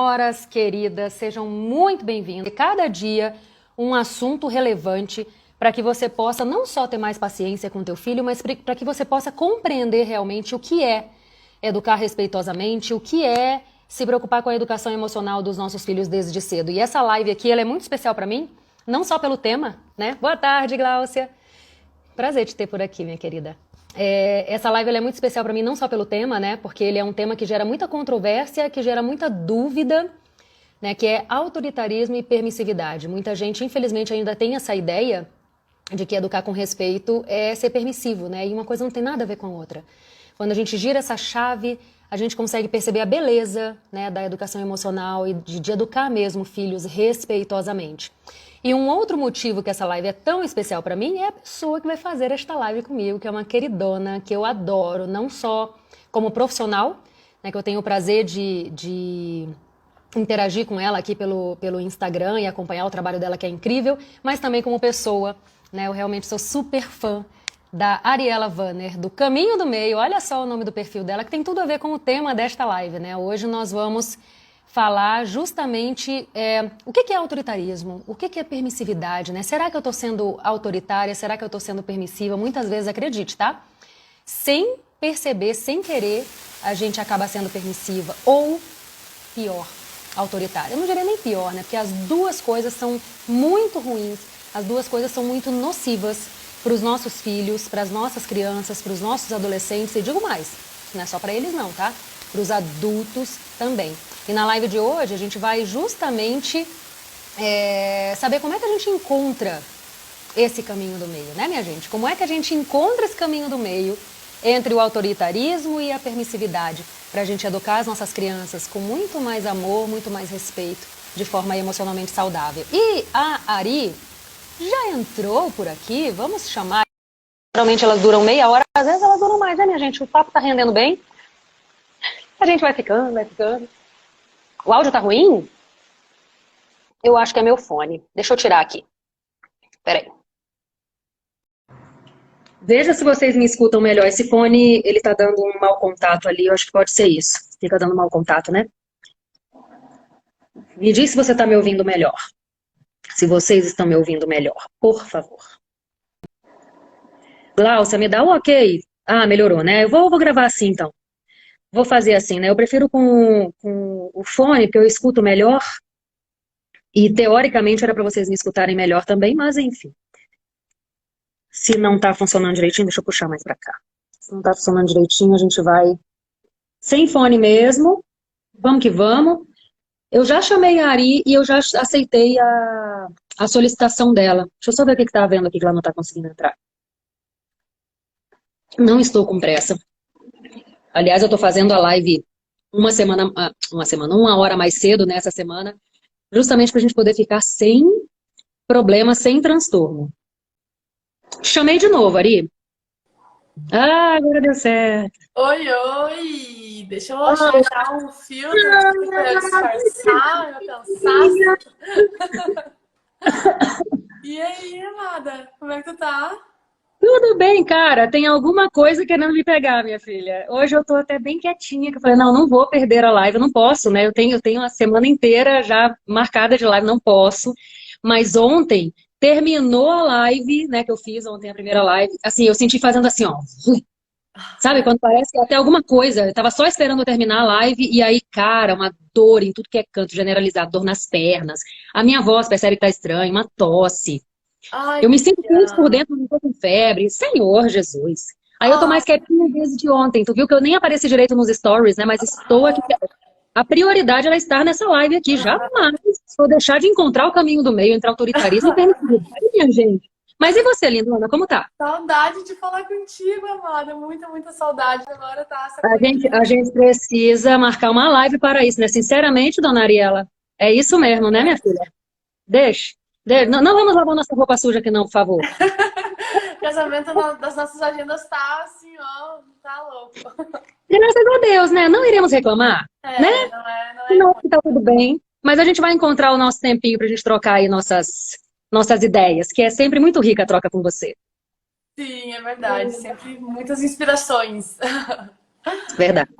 senhoras queridas, sejam muito bem-vindas. Cada dia um assunto relevante para que você possa não só ter mais paciência com teu filho, mas para que você possa compreender realmente o que é educar respeitosamente, o que é se preocupar com a educação emocional dos nossos filhos desde cedo. E essa live aqui, ela é muito especial para mim, não só pelo tema, né? Boa tarde, Gláucia. Prazer te ter por aqui, minha querida. Essa live ela é muito especial para mim, não só pelo tema, né? Porque ele é um tema que gera muita controvérsia, que gera muita dúvida, né? Que é autoritarismo e permissividade. Muita gente, infelizmente, ainda tem essa ideia de que educar com respeito é ser permissivo, né? E uma coisa não tem nada a ver com a outra. Quando a gente gira essa chave, a gente consegue perceber a beleza, né, da educação emocional e de educar mesmo filhos respeitosamente. E um outro motivo que essa live é tão especial para mim é a pessoa que vai fazer esta live comigo, que é uma queridona, que eu adoro, não só como profissional, né, que eu tenho o prazer de interagir com ela aqui pelo Instagram e acompanhar o trabalho dela, que é incrível, mas também como pessoa, né, eu realmente sou super fã da Ariela Wanner, do Caminho do Meio. Olha só o nome do perfil dela, que tem tudo a ver com o tema desta live, né? Hoje nós vamos falar justamente o que é autoritarismo, o que é permissividade, né? Será que eu estou sendo autoritária? Será que eu estou sendo permissiva? Muitas vezes, acredite, tá? Sem perceber, sem querer, a gente acaba sendo permissiva ou, pior, autoritária. Eu não diria nem pior, né? Porque as duas coisas são muito ruins, as duas coisas são muito nocivas para os nossos filhos, para as nossas crianças, para os nossos adolescentes, e digo mais, não é só para eles não, tá? Para os adultos também. E na live de hoje a gente vai justamente saber como é que a gente encontra esse caminho do meio, né, minha gente? Como é que a gente encontra esse caminho do meio entre o autoritarismo e a permissividade, para a gente educar as nossas crianças com muito mais amor, muito mais respeito, de forma emocionalmente saudável. E a Ari já entrou por aqui, vamos chamar. Geralmente elas duram meia hora, às vezes elas duram mais, né, minha gente? O papo tá rendendo bem. A gente vai ficando, vai ficando. O áudio tá ruim? Eu acho que é meu fone. Deixa eu tirar aqui. Peraí. Veja se vocês me escutam melhor. Esse fone, ele tá dando um mau contato ali, eu acho que pode ser isso. Fica dando mau contato, né? Me diz se você tá me ouvindo melhor. Se vocês estão me ouvindo melhor, por favor. Glaucia, me dá um ok. Ah, melhorou, né? Eu vou gravar assim, então. Vou fazer assim, né? Eu prefiro com o fone, porque eu escuto melhor. E, teoricamente, era para vocês me escutarem melhor também, mas, enfim. Se não tá funcionando direitinho, deixa eu puxar mais para cá. Se não tá funcionando direitinho, a gente vai sem fone mesmo. Vamos que vamos. Eu já chamei a Ari e eu já aceitei a solicitação dela. Deixa eu só ver o que tá vendo aqui que ela não tá conseguindo entrar. Não estou com pressa. Aliás, eu estou fazendo a live uma hora mais cedo nessa semana, justamente para a gente poder ficar sem problema, sem transtorno. Chamei de novo, Ari. Ah, agora deu certo. Oi, oi! Deixa eu achar um filtro aqui para eu disfarçar meu cansaço. E aí, amada? Como é que tu tá? Tudo bem, cara. Tem alguma coisa querendo me pegar, minha filha. Hoje eu tô até bem quietinha, que eu falei, não vou perder a live, eu não posso, né? Eu tenho a semana inteira já marcada de live, não posso. Mas ontem terminou a live, né, que eu fiz ontem, a primeira live. Assim, eu senti fazendo assim, ó. Sabe, quando parece que até alguma coisa, eu tava só esperando eu terminar a live, e aí, cara, uma dor em tudo que é canto generalizado, dor nas pernas. A minha voz percebe que tá estranha, uma tosse. Ai, Eu me sinto quente por Bia. dentro, não tô com febre. Senhor Jesus. Aí eu tô Ah, mais quietinha desde ontem. Tu viu que eu nem apareci direito nos stories, né? Mas estou aqui. A prioridade é ela estar nessa live aqui. Jamais vou deixar de encontrar o caminho do meio entre autoritarismo e permissividade, minha gente. Mas e você, lindona, como tá? saudade de falar contigo, amada. Muita, muita saudade. Agora tá essa A gente, correria. a gente precisa marcar uma live para isso, né? Sinceramente, dona Ariela, é isso mesmo, né, minha filha? Deixa. Não vamos lavar nossa roupa suja aqui, não, por favor. Casamento das nossas agendas tá assim, ó, tá louco. Graças a Deus, né? Não iremos reclamar, né? Não é Não, ruim. tá tudo bem. Mas a gente vai encontrar o nosso tempinho pra gente trocar aí nossas ideias, que é sempre muito rica a troca com você. Sim, é verdade. Sempre muitas inspirações. Verdade.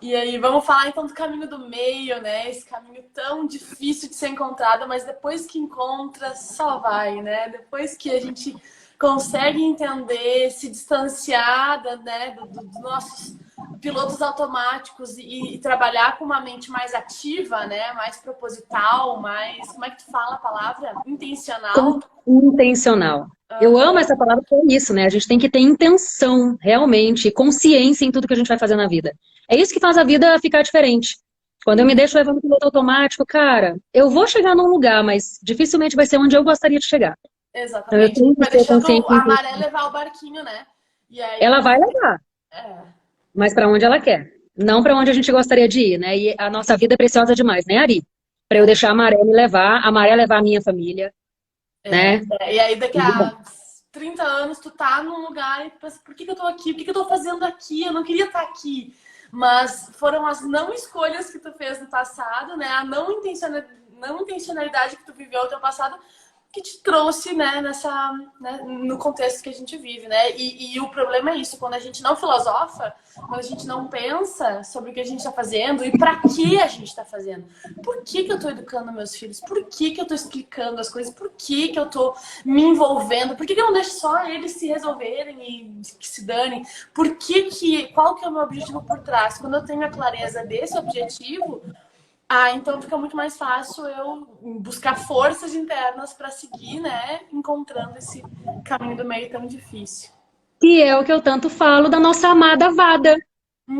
E aí, vamos falar então do caminho do meio, né? Esse caminho tão difícil de ser encontrado, mas depois que encontra, só vai, né? Depois que a gente consegue entender, se distanciar, né, dos nossos pilotos automáticos e trabalhar com uma mente mais ativa, né? Mais proposital, mais, como é que tu fala a palavra? Intencional. Intencional. Eu amo essa palavra por isso, né? A gente tem que ter intenção, realmente, consciência em tudo que a gente vai fazer na vida. É isso que faz a vida ficar diferente. Quando eu me deixo levar no piloto automático, cara, eu vou chegar num lugar, mas dificilmente vai ser onde eu gostaria de chegar. Então eu Exatamente. tenho que Vai ser deixando consciente. a maré levar o barquinho, né? E Ela aí, vai levar, é, mas para onde ela quer. Não para onde a gente gostaria de ir, né? E a nossa vida é preciosa demais, né, Ari? Para eu deixar a maré me levar, a maré levar a minha família, né? E aí daqui a 30 anos tu tá num lugar e tu pensa, por que que eu tô aqui? O que que eu tô fazendo aqui? Eu não queria estar aqui. Mas foram as não escolhas que tu fez no passado, né? A não intencionalidade que tu viveu no teu passado que te trouxe, né, né, no contexto que a gente vive, né? E o problema é isso, quando a gente não filosofa, quando a gente não pensa sobre o que a gente está fazendo e para que a gente está fazendo. Por que que eu estou educando meus filhos? Por que que eu estou explicando as coisas? Por que que eu estou me envolvendo? Por que que eu não deixo só eles se resolverem e que se danem? Qual que é o meu objetivo por trás? Quando eu tenho a clareza desse objetivo, então fica muito mais fácil eu buscar forças internas para seguir, né? Encontrando esse caminho do meio tão difícil. Que é o que eu tanto falo da nossa amada Vada,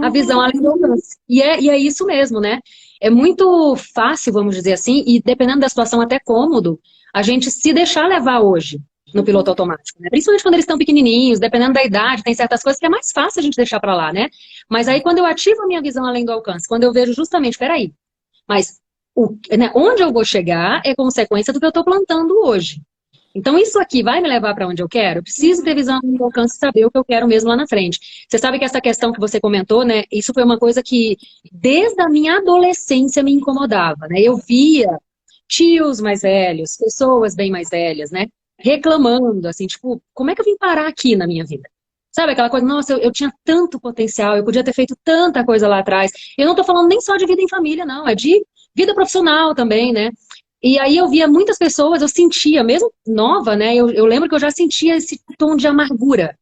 a visão além do alcance. E é isso mesmo, né? É muito fácil, vamos dizer assim, e dependendo da situação até cômodo, a gente se deixar levar hoje no piloto automático, né? Principalmente quando eles estão pequenininhos, dependendo da idade, tem certas coisas que é mais fácil a gente deixar para lá, né? Mas aí quando eu ativo a minha visão além do alcance, quando eu vejo justamente, peraí, mas né, onde eu vou chegar é consequência do que eu estou plantando hoje. Então, isso aqui vai me levar para onde eu quero? Eu preciso ter visão de alcance e saber o que eu quero mesmo lá na frente. Você sabe que essa questão que você comentou, né? Isso foi uma coisa que, desde a minha adolescência, me incomodava, né? Eu via tios mais velhos, pessoas bem mais velhas, né? Reclamando, assim, tipo, como é que eu vim parar aqui na minha vida? Sabe aquela coisa, nossa, eu tinha tanto potencial, eu podia ter feito tanta coisa lá atrás. Eu não tô falando nem só de vida em família, não, é de vida profissional também, né? E aí eu via muitas pessoas, eu sentia, mesmo nova, né? Eu lembro que eu já sentia esse tom de amargura,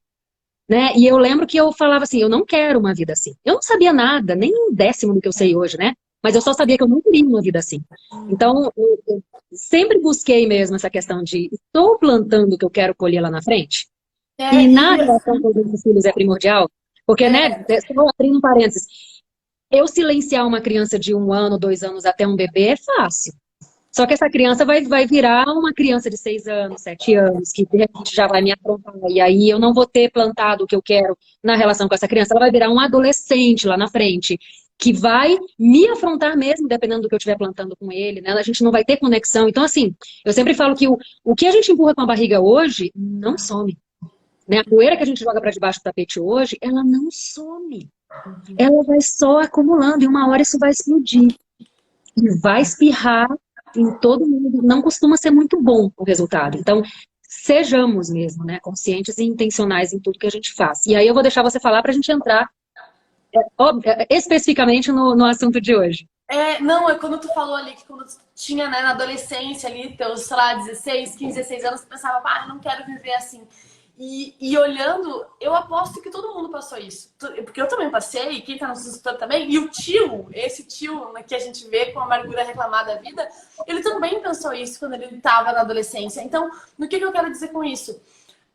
né? E eu lembro que eu falava assim, eu não quero uma vida assim. Eu não sabia nada, nem um décimo do que eu sei hoje, né? Mas eu só sabia que eu não queria uma vida assim. Então, eu sempre busquei mesmo essa questão de estou plantando o que eu quero colher lá na frente. E na relação com os meus filhos é primordial, porque, né, só abrindo um parênteses, eu silenciar uma criança de 1 ano, 2 anos até um bebê é fácil. Só que essa criança vai virar uma criança de 6 anos, 7 anos, que de repente já vai me aprontar. E aí eu não vou ter plantado o que eu quero na relação com essa criança. Ela vai virar um adolescente lá na frente, que vai me afrontar mesmo, dependendo do que eu estiver plantando com ele, né? A gente não vai ter conexão. Então, assim, eu sempre falo que o que a gente empurra com a barriga hoje não some. Né? A poeira que a gente joga para debaixo do tapete hoje, ela não some. Ela vai só acumulando e uma hora isso vai explodir. E vai espirrar em todo mundo. Não costuma ser muito bom o resultado. Então, sejamos mesmo, né, conscientes e intencionais em tudo que a gente faz. E aí eu vou deixar você falar para a gente entrar especificamente no assunto de hoje. Não, é quando tu falou ali que quando tu tinha, né, na adolescência ali, teus, sei lá, 16, 15, 16 anos, tu pensava, eu não quero viver assim. E olhando, eu aposto que todo mundo passou isso. Porque eu também passei, e quem tá nos escutando também. E o tio, esse tio, né, que a gente vê com a amargura reclamar da vida, ele também pensou isso quando ele estava na adolescência. Então, no que eu quero dizer com isso?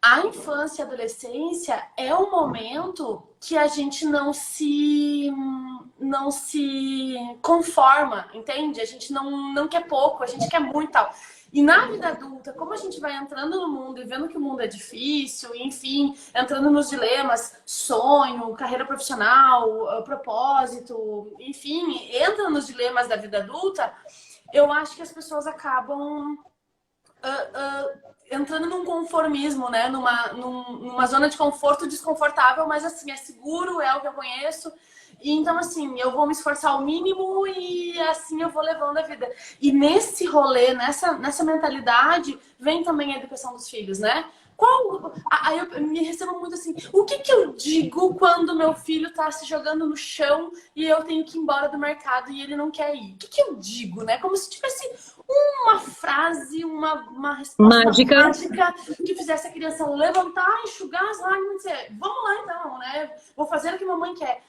A infância e a adolescência é um momento que a gente não se conforma, entende? A gente não quer pouco, a gente quer muito tal. E na vida adulta, como a gente vai entrando no mundo e vendo que o mundo é difícil, enfim, entrando nos dilemas, sonho, carreira profissional, propósito, enfim, entra nos dilemas da vida adulta, eu acho que as pessoas acabam entrando num conformismo, né? Numa zona de conforto desconfortável, mas assim, é seguro, é o que eu conheço. E então, assim, eu vou me esforçar ao mínimo e assim eu vou levando a vida. E nesse rolê, nessa mentalidade, vem também a educação dos filhos, né? Aí eu me recebo muito assim, o que que eu digo quando meu filho tá se jogando no chão e eu tenho que ir embora do mercado e ele não quer ir? O que que eu digo, né? Como se tivesse uma frase, uma resposta mágica que fizesse a criança levantar, enxugar as lágrimas e dizer, vamos lá então, né? Vou fazer o que a mamãe quer.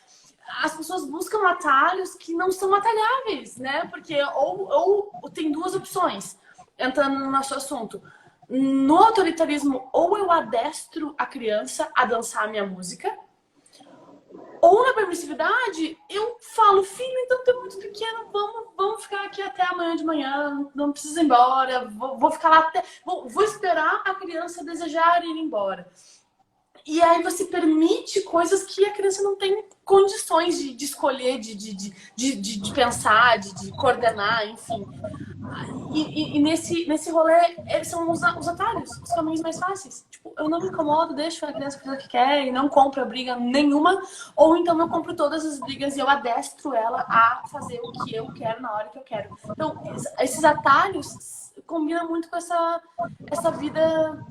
As pessoas buscam atalhos que não são atalháveis, né? Porque ou tem duas opções, entrando no nosso assunto. No autoritarismo, ou eu adestro a criança a dançar a minha música, ou na permissividade, eu falo, filho, então tu é muito pequeno, vamos ficar aqui até amanhã de manhã, não precisa ir embora, vou ficar lá até... Vou esperar a criança desejar ir embora. E aí você permite coisas que a criança não tem condições de escolher, de pensar, de coordenar, enfim. E nesse rolê, são os atalhos, os caminhos mais fáceis. Tipo, eu não me incomodo, deixo a criança fazer o que quer e não compro a briga nenhuma. Ou então eu compro todas as brigas e eu adestro ela a fazer o que eu quero na hora que eu quero. Então, esses atalhos combinam muito com essa vida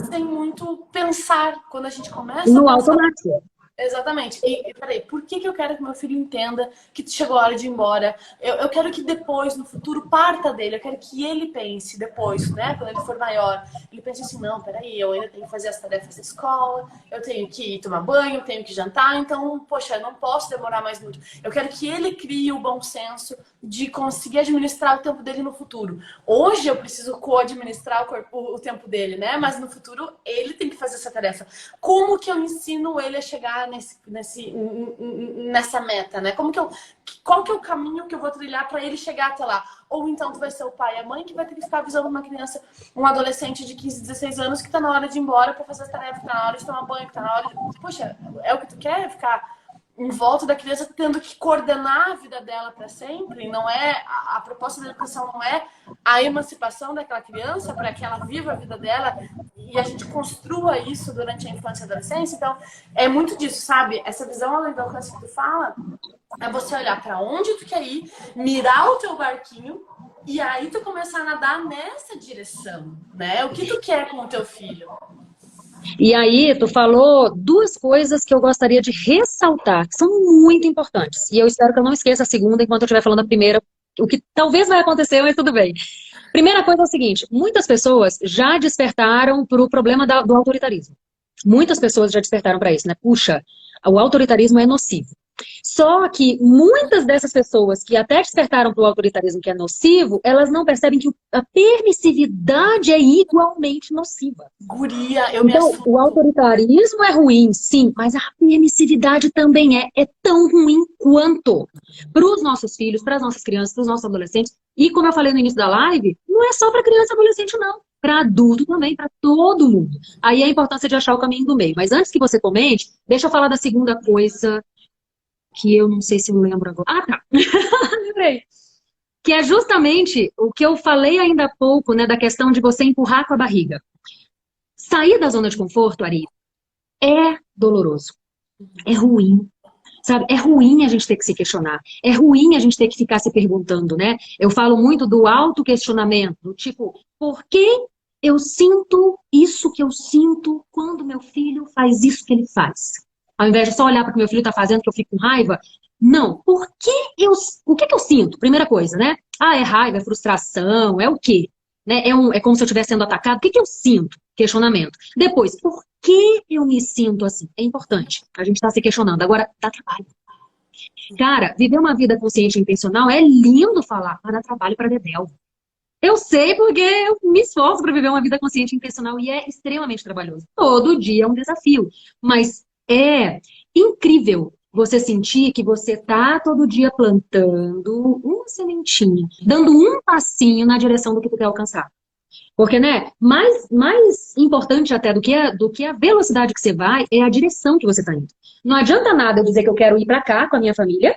sem muito pensar. Quando a gente começa no a pensar... automático. Exatamente. E peraí, por que eu quero que meu filho entenda que chegou a hora de ir embora? Eu quero que depois, no futuro, parta dele. Eu quero que ele pense depois, né? Quando ele for maior. Ele pense assim, não, peraí, eu ainda tenho que fazer as tarefas da escola, eu tenho que ir tomar banho, eu tenho que jantar, então, poxa, eu não posso demorar mais muito. Eu quero que ele crie o bom senso de conseguir administrar o tempo dele no futuro. Hoje eu preciso co-administrar o tempo dele, né? Mas no futuro ele tem que fazer essa tarefa. Como que eu ensino ele a chegar nessa meta, né? Qual que é o caminho que eu vou trilhar para ele chegar até lá? Ou então tu vai ser o pai e a mãe que vai ter que ficar avisando uma criança, um adolescente de 15, 16 anos que tá na hora de ir embora para fazer as tarefas, que tá na hora de tomar banho, que tá na hora de... Poxa, é o que tu quer? Ficar em volta da criança tendo que coordenar a vida dela para sempre? Não é a proposta da educação não é a emancipação daquela criança para que ela viva a vida dela e a gente construa isso durante a infância e a adolescência. Então, é muito disso, sabe? Essa visão além do alcance que tu fala é você olhar para onde tu quer ir, mirar o teu barquinho e aí tu começar a nadar nessa direção, né? O que tu quer com o teu filho? E aí, tu falou duas coisas que eu gostaria de ressaltar, que são muito importantes. E eu espero que eu não esqueça a segunda enquanto eu estiver falando a primeira, o que talvez vai acontecer, mas tudo bem. Primeira coisa é o seguinte, muitas pessoas já despertaram para o problema do autoritarismo. Muitas pessoas já despertaram para isso, né? Puxa, o autoritarismo é nocivo. Só que muitas dessas pessoas que até despertaram para o autoritarismo que é nocivo, elas não percebem que a permissividade é igualmente nociva. Guria, eu me Então, assusto. o autoritarismo é ruim, sim, mas a permissividade também é tão ruim quanto para os nossos filhos, para as nossas crianças, para os nossos adolescentes. E como eu falei no início da live, não é só para criança e adolescente, não. Para adulto também, para todo mundo. Aí a importância de achar o caminho do meio. Mas antes que você comente, deixa eu falar da segunda coisa que eu não sei se eu lembro agora. Ah, tá. Lembrei. Que é justamente o que eu falei ainda há pouco, né, da questão de você empurrar com a barriga. Sair da zona de conforto, Ari, é doloroso. É ruim. Sabe? É ruim a gente ter que se questionar. É ruim a gente ter que ficar se perguntando, né? Eu falo muito do autoquestionamento, do tipo, por que eu sinto isso que eu sinto quando meu filho faz isso que ele faz? Ao invés de só olhar para o que meu filho está fazendo, que eu fico com raiva. Não. O que eu sinto? Primeira coisa, né? Ah, é raiva, é frustração, é o quê? Né? É como se eu estivesse sendo atacado. O que eu sinto? Questionamento. Depois, por que eu me sinto assim? É importante. A gente está se questionando. Agora, dá trabalho. Cara, viver uma vida consciente e intencional é lindo falar, mas dá trabalho para Dedéu. Eu sei porque eu me esforço para viver uma vida consciente e intencional e é extremamente trabalhoso. Todo dia é um desafio. Mas é incrível você sentir que você tá todo dia plantando uma sementinha, dando um passinho na direção do que tu quer alcançar. Porque, né, mais importante até do que a velocidade que você vai é a direção que você tá indo. Não adianta nada eu dizer que eu quero ir para cá com a minha família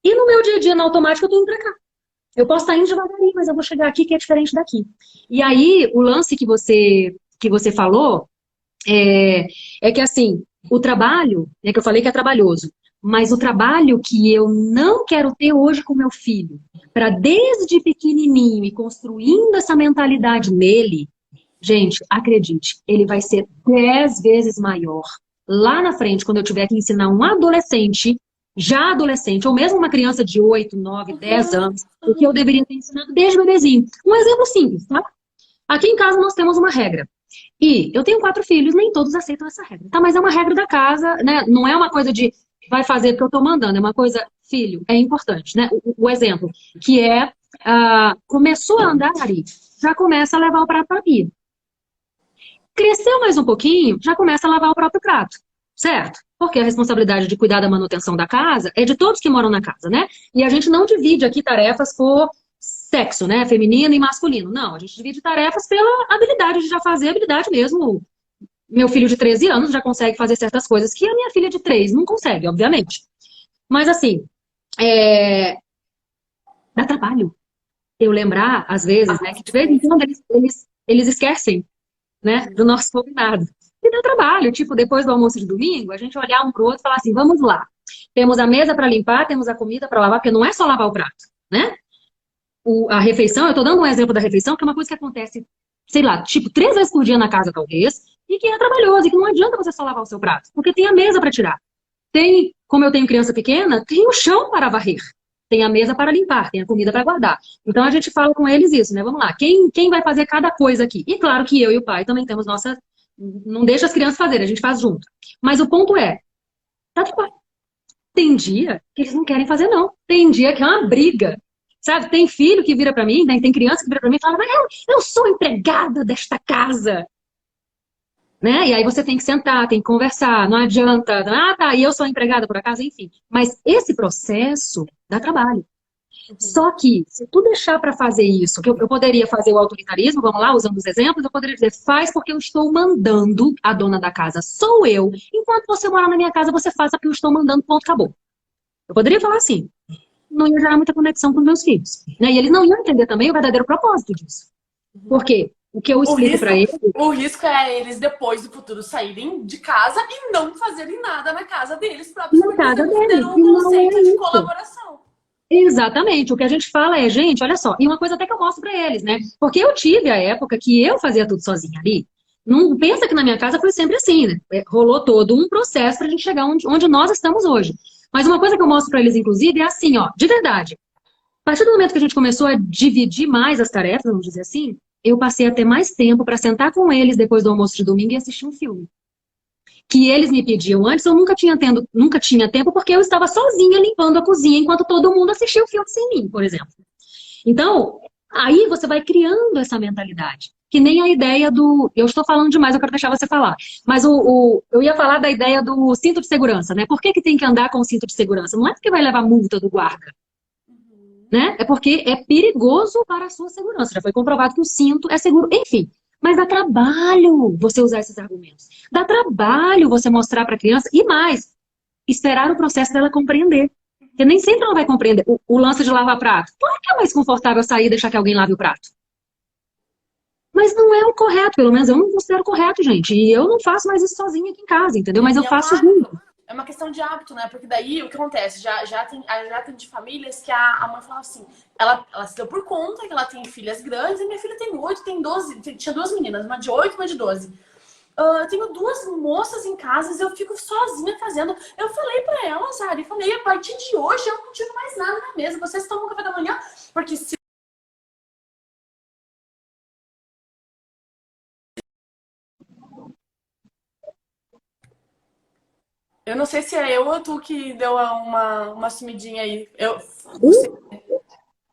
e no meu dia a dia, no automático, eu tô indo para cá. Eu posso estar indo devagarinho, mas eu vou chegar aqui que é diferente daqui. E aí, o lance que você falou é que, assim, o trabalho, né, que eu falei que é trabalhoso, mas o trabalho que eu não quero ter hoje com meu filho, para desde pequenininho e construindo essa mentalidade nele, Gente, acredite, ele vai ser 10 vezes maior lá na frente, quando eu tiver que ensinar um adolescente, já adolescente, ou mesmo uma criança de 8, 9, 10 anos, o que eu deveria ter ensinado desde bebezinho. Um exemplo simples, tá? Aqui em casa nós temos uma regra. E eu tenho 4 filhos, nem todos aceitam essa regra, tá? Mas é uma regra da casa, né? Não é uma coisa de vai fazer porque eu tô mandando, é uma coisa, filho, é importante, né? O exemplo, que é, começou a andar, Ari, já começa a levar o prato pra pia. Cresceu mais um pouquinho, já começa a lavar o próprio prato, certo? Porque a responsabilidade de cuidar da manutenção da casa é de todos que moram na casa, né? E a gente não divide aqui tarefas por sexo, né? Feminino e masculino. Não, a gente divide tarefas pela habilidade de já fazer, habilidade mesmo. Meu filho de 13 anos já consegue fazer certas coisas que a minha filha de 3 não consegue, obviamente. Mas assim, dá trabalho eu lembrar, às vezes, né, que de vez em quando eles esquecem, né, do nosso combinado. E dá trabalho, tipo, depois do almoço de domingo, a gente olhar um pro outro e falar assim, vamos lá. Temos a mesa para limpar, temos a comida para lavar, porque não é só lavar o prato, né? A refeição, eu tô dando um exemplo da refeição, que é uma coisa que acontece, sei lá, tipo, 3 vezes por dia na casa, talvez, e que é trabalhoso, e que não adianta você só lavar o seu prato, porque tem a mesa para tirar. Tem, como eu tenho criança pequena, tem o chão para varrer. Tem a mesa para limpar, tem a comida para guardar. Então a gente fala com eles isso, né? Vamos lá, quem vai fazer cada coisa aqui? E claro que eu e o pai também temos nossa. Não deixa as crianças fazerem, a gente faz junto. Mas o ponto é, tá tudo bem. Tem dia que eles não querem fazer, não. Tem dia que é uma briga. Sabe? Tem filho que vira para mim, né? Tem criança que vira para mim e fala, mas eu sou empregada desta casa. Né? E aí você tem que sentar, tem que conversar, não adianta, tá, e eu sou empregada por acaso, enfim. Mas esse processo dá trabalho. Só que, se tu deixar para fazer isso, que eu poderia fazer o autoritarismo, vamos lá, usando os exemplos, eu poderia dizer, faz porque eu estou mandando, a dona da casa sou eu, enquanto você morar na minha casa, você faz porque eu estou mandando, ponto, acabou. Eu poderia falar assim, não ia gerar muita conexão com meus filhos. Né? E eles não iam entender também o verdadeiro propósito disso. Por quê? O que eu explico para eles... O risco é eles, depois do futuro, saírem de casa e não fazerem nada na casa deles próprios. Na casa eles deles. um conceito de colaboração. Exatamente. O que a gente fala é, gente, olha só. E uma coisa até que eu mostro para eles, né? Porque eu tive a época que eu fazia tudo sozinha ali. Não pensa que na minha casa foi sempre assim, né? Rolou todo um processo para a gente chegar onde nós estamos hoje. Mas uma coisa que eu mostro para eles, inclusive, é assim, ó, de verdade. A partir do momento que a gente começou a dividir mais as tarefas, vamos dizer assim, eu passei a ter mais tempo para sentar com eles depois do almoço de domingo e assistir um filme. Que eles me pediam antes, eu nunca tinha tempo, porque eu estava sozinha limpando a cozinha, enquanto todo mundo assistia o filme sem mim, por exemplo. Então, aí você vai criando essa mentalidade. Que nem a ideia do... Eu estou falando demais, eu quero deixar você falar. Mas eu ia falar da ideia do cinto de segurança, né? Por que tem que andar com o cinto de segurança? Não é porque vai levar multa do guarda. Né? É porque é perigoso para a sua segurança. Já foi comprovado que o cinto é seguro. Enfim, mas dá trabalho você usar esses argumentos. Dá trabalho você mostrar para a criança. E mais, esperar o processo dela compreender. Porque nem sempre ela vai compreender. O lance de lavar prato. Por que é mais confortável sair e deixar que alguém lave o prato? Mas não é o correto. Pelo menos eu não considero correto, gente. E eu não faço mais isso sozinha aqui em casa, entendeu? Mas eu faço junto. É uma questão de hábito, né? Porque daí o que acontece? Já tem de famílias que a mãe fala assim, ela se deu por conta que ela tem filhas grandes, e minha filha tem 8, tem 12, tinha 2 meninas, uma de 8 e uma de 12. Eu tenho 2 moças em casa, eu fico sozinha fazendo. Eu falei pra elas, Ari, falei, a partir de hoje eu não tiro mais nada na mesa, vocês tomam café da manhã, porque se eu não sei se é eu ou tu que deu uma sumidinha aí.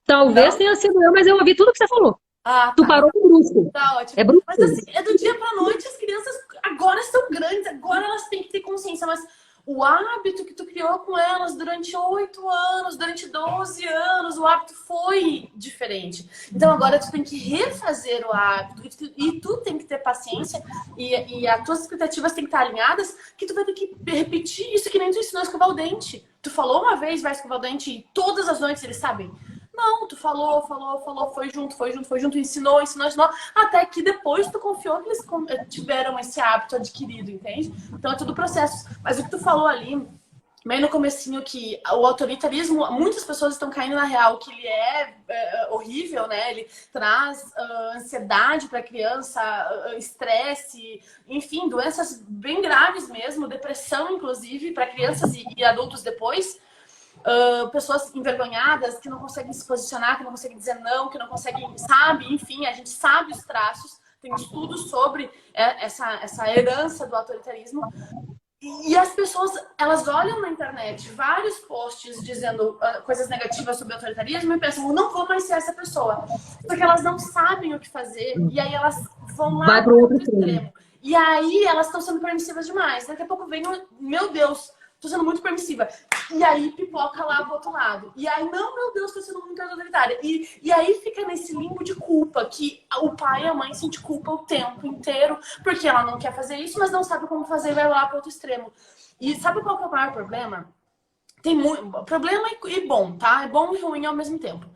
Talvez tenha sido eu, mas eu ouvi tudo que você falou. Ah, tá. Tu parou com brusco. Tá ótimo. É brusco. Mas assim, é do dia pra noite, as crianças agora são grandes, agora elas têm que ter consciência, mas o hábito que tu criou com elas durante 8 anos, durante 12 anos, o hábito foi diferente. Então agora tu tem que refazer o hábito e tu tem que ter paciência e as tuas expectativas têm que estar alinhadas, que tu vai ter que repetir isso que nem tu ensinou a escovar o dente. Tu falou uma vez, vai escovar o dente e todas as noites eles sabem. Não, tu falou, foi junto, ensinou, até que depois tu confiou que eles tiveram esse hábito adquirido, entende? Então é tudo processo. Mas o que tu falou ali bem no comecinho, que o autoritarismo, muitas pessoas estão caindo na real que ele é horrível, né? Ele traz ansiedade para a criança, estresse, enfim, doenças bem graves mesmo, depressão, inclusive, para crianças e adultos depois. Pessoas envergonhadas, que não conseguem se posicionar, que não conseguem dizer não, que não conseguem, sabe? Enfim, a gente sabe os traços, tem estudos sobre essa herança do autoritarismo. E as pessoas, elas olham na internet vários posts dizendo coisas negativas sobre o autoritarismo e pensam, não vou mais ser essa pessoa. Porque elas não sabem o que fazer. E aí elas vão lá Vai pro pro outro outro extremo. E aí elas estão sendo permissivas demais. Daqui a pouco vem, meu Deus, tô sendo muito permissiva. E aí pipoca lá pro outro lado. E aí, não, meu Deus, tô sendo muito autoritária. E aí fica nesse limbo de culpa, que o pai e a mãe sentem culpa o tempo inteiro, porque ela não quer fazer isso, mas não sabe como fazer e vai lá pro outro extremo. E sabe qual que é o maior problema? Tem muito problema e bom, tá? É bom e ruim ao mesmo tempo.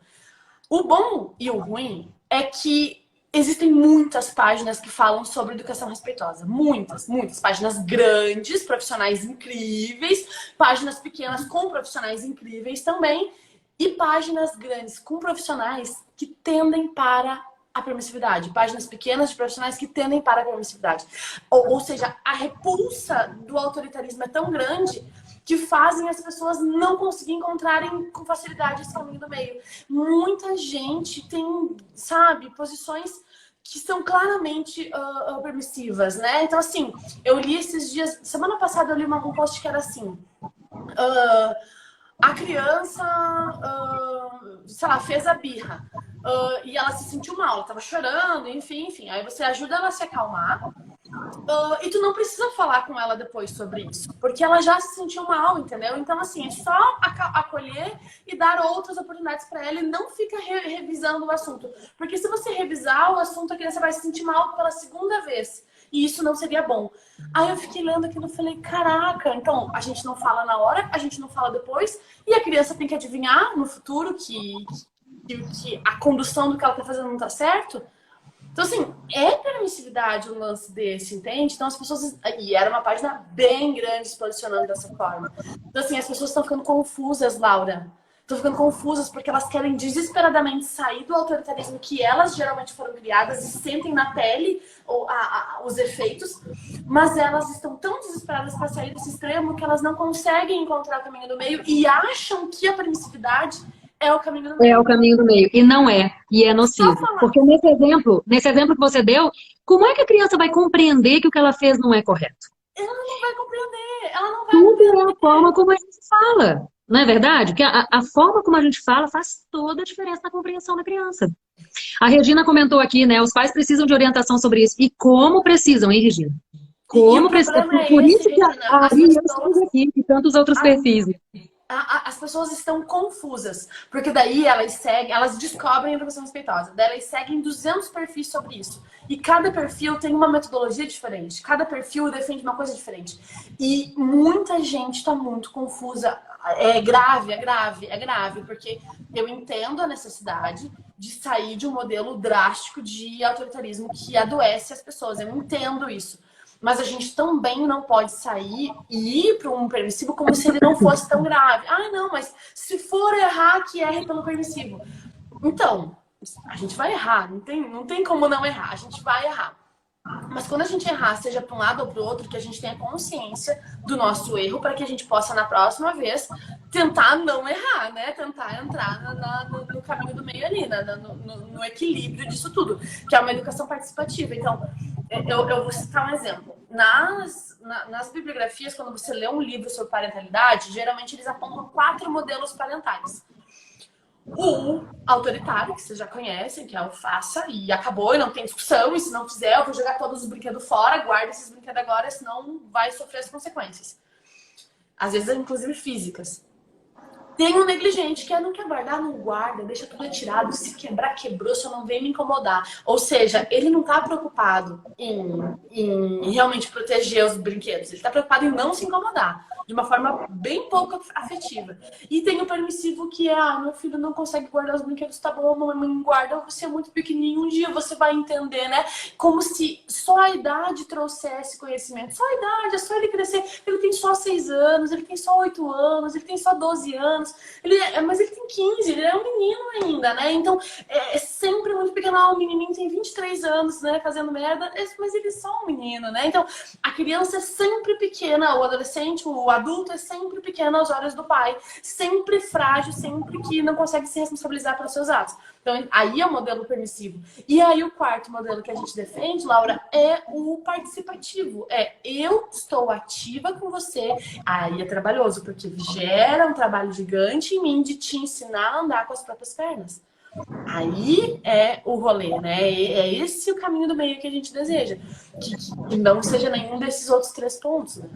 O bom e o ruim é que existem muitas páginas que falam sobre educação respeitosa. Muitas, muitas. Páginas grandes, profissionais incríveis. Páginas pequenas com profissionais incríveis também. E páginas grandes com profissionais que tendem para a permissividade. Páginas pequenas de profissionais que tendem para a permissividade. Ou seja, a repulsa do autoritarismo é tão grande que fazem as pessoas não conseguir encontrarem com facilidade esse caminho do meio. Muita gente tem, sabe, posições que são claramente permissivas, né? Então, assim, eu li esses dias... Semana passada eu li um post que era assim... a criança, sei lá, fez a birra. E ela se sentiu mal, ela tava chorando, enfim. Aí você ajuda ela a se acalmar. E tu não precisa falar com ela depois sobre isso, porque ela já se sentiu mal, entendeu? Então, assim, é só acolher e dar outras oportunidades para ela e não fica revisando o assunto. Porque se você revisar o assunto, a criança vai se sentir mal pela segunda vez. E isso não seria bom. Aí eu fiquei lendo aquilo e falei, caraca, então a gente não fala na hora, a gente não fala depois, e a criança tem que adivinhar no futuro que a condução do que ela tá fazendo não tá certo. Então, assim, é permissividade um lance desse, entende? Então, as pessoas... E era uma página bem grande se posicionando dessa forma. Então, assim, as pessoas estão ficando confusas, Laura. Estão ficando confusas porque elas querem desesperadamente sair do autoritarismo que elas geralmente foram criadas e sentem na pele os efeitos, mas elas estão tão desesperadas para sair desse extremo que elas não conseguem encontrar o caminho do meio e acham que a permissividade é o caminho do meio. É o caminho do meio. E não é. E é nocivo. Porque nesse exemplo que você deu, como é que a criança vai compreender que o que ela fez não é correto? Ela não vai compreender. Ela não vai Tudo compreender. é a forma como a gente fala. Não é verdade? Porque a forma como a gente fala faz toda a diferença na compreensão da criança. A Regina comentou aqui, né? Os pais precisam de orientação sobre isso. E como precisam, hein, Regina? Como precisam. Por isso que a Ari e eu estamos aqui, e tantos outros perfis. As pessoas estão confusas, porque daí elas descobrem a educação respeitosa, daí elas seguem 200 perfis sobre isso. E cada perfil tem uma metodologia diferente, cada perfil defende uma coisa diferente. E muita gente está muito confusa. É grave, porque eu entendo a necessidade de sair de um modelo drástico de autoritarismo que adoece as pessoas, eu entendo isso. Mas a gente também não pode sair e ir para um permissivo como se ele não fosse tão grave. Ah, não, mas se for errar, que erre pelo permissivo. Então, a gente vai errar, não tem como não errar, a gente vai errar. Mas quando a gente errar, seja para um lado ou para o outro, que a gente tenha consciência do nosso erro para que a gente possa, na próxima vez, tentar não errar, né? Tentar entrar no caminho do meio ali, no equilíbrio disso tudo, que é uma educação participativa. Então, eu vou citar um exemplo. Nas bibliografias, quando você lê um livro sobre parentalidade, geralmente eles apontam 4 modelos parentais. O autoritário, que vocês já conhecem, que é o faça e acabou, e não tem discussão, e se não fizer, eu vou jogar todos os brinquedos fora, guarda esses brinquedos agora, senão vai sofrer as consequências. Às vezes, inclusive, físicas. Tem um negligente que não quer guardar, não guarda, deixa tudo retirado. Se quebrar, quebrou, só não vem me incomodar. Ou seja, ele não tá preocupado em realmente proteger os brinquedos. Ele tá preocupado em não se incomodar. De uma forma bem pouco afetiva. E tem o permissivo que é, meu filho não consegue guardar os brinquedos, tá bom, mamãe guarda, você é muito pequenininho, um dia você vai entender, né? Como se só a idade trouxesse conhecimento. Só a idade, é só ele crescer. Ele tem só 6 anos, ele tem só 8 anos, ele tem só 12 anos, mas ele tem 15, ele é um menino ainda, né? Então, é sempre muito pequeno. O menininho tem 23 anos, né, fazendo merda, mas ele é só um menino, né? Então, a criança é sempre pequena, o adolescente, o adulto é sempre pequeno aos olhos do pai, sempre frágil, sempre que não consegue se responsabilizar pelos seus atos. Então, aí é o modelo permissivo. E aí o quarto modelo que a gente defende, Laura, é o participativo. Eu estou ativa com você. Aí é trabalhoso, porque gera um trabalho gigante em mim de te ensinar a andar com as próprias pernas. Aí é o rolê, né? É esse o caminho do meio que a gente deseja. Que não seja nenhum desses outros 3 pontos, né?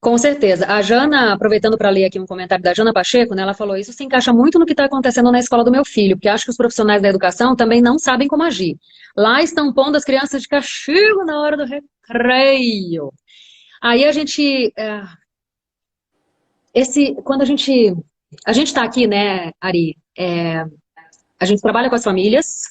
Com certeza. A Jana, aproveitando para ler aqui um comentário da Jana Pacheco, né, ela falou: isso se encaixa muito no que está acontecendo na escola do meu filho, porque acho que os profissionais da educação também não sabem como agir. Lá estão pondo as crianças de castigo na hora do recreio. Aí a gente, quando a gente está aqui, né, Ari, a gente trabalha com as famílias,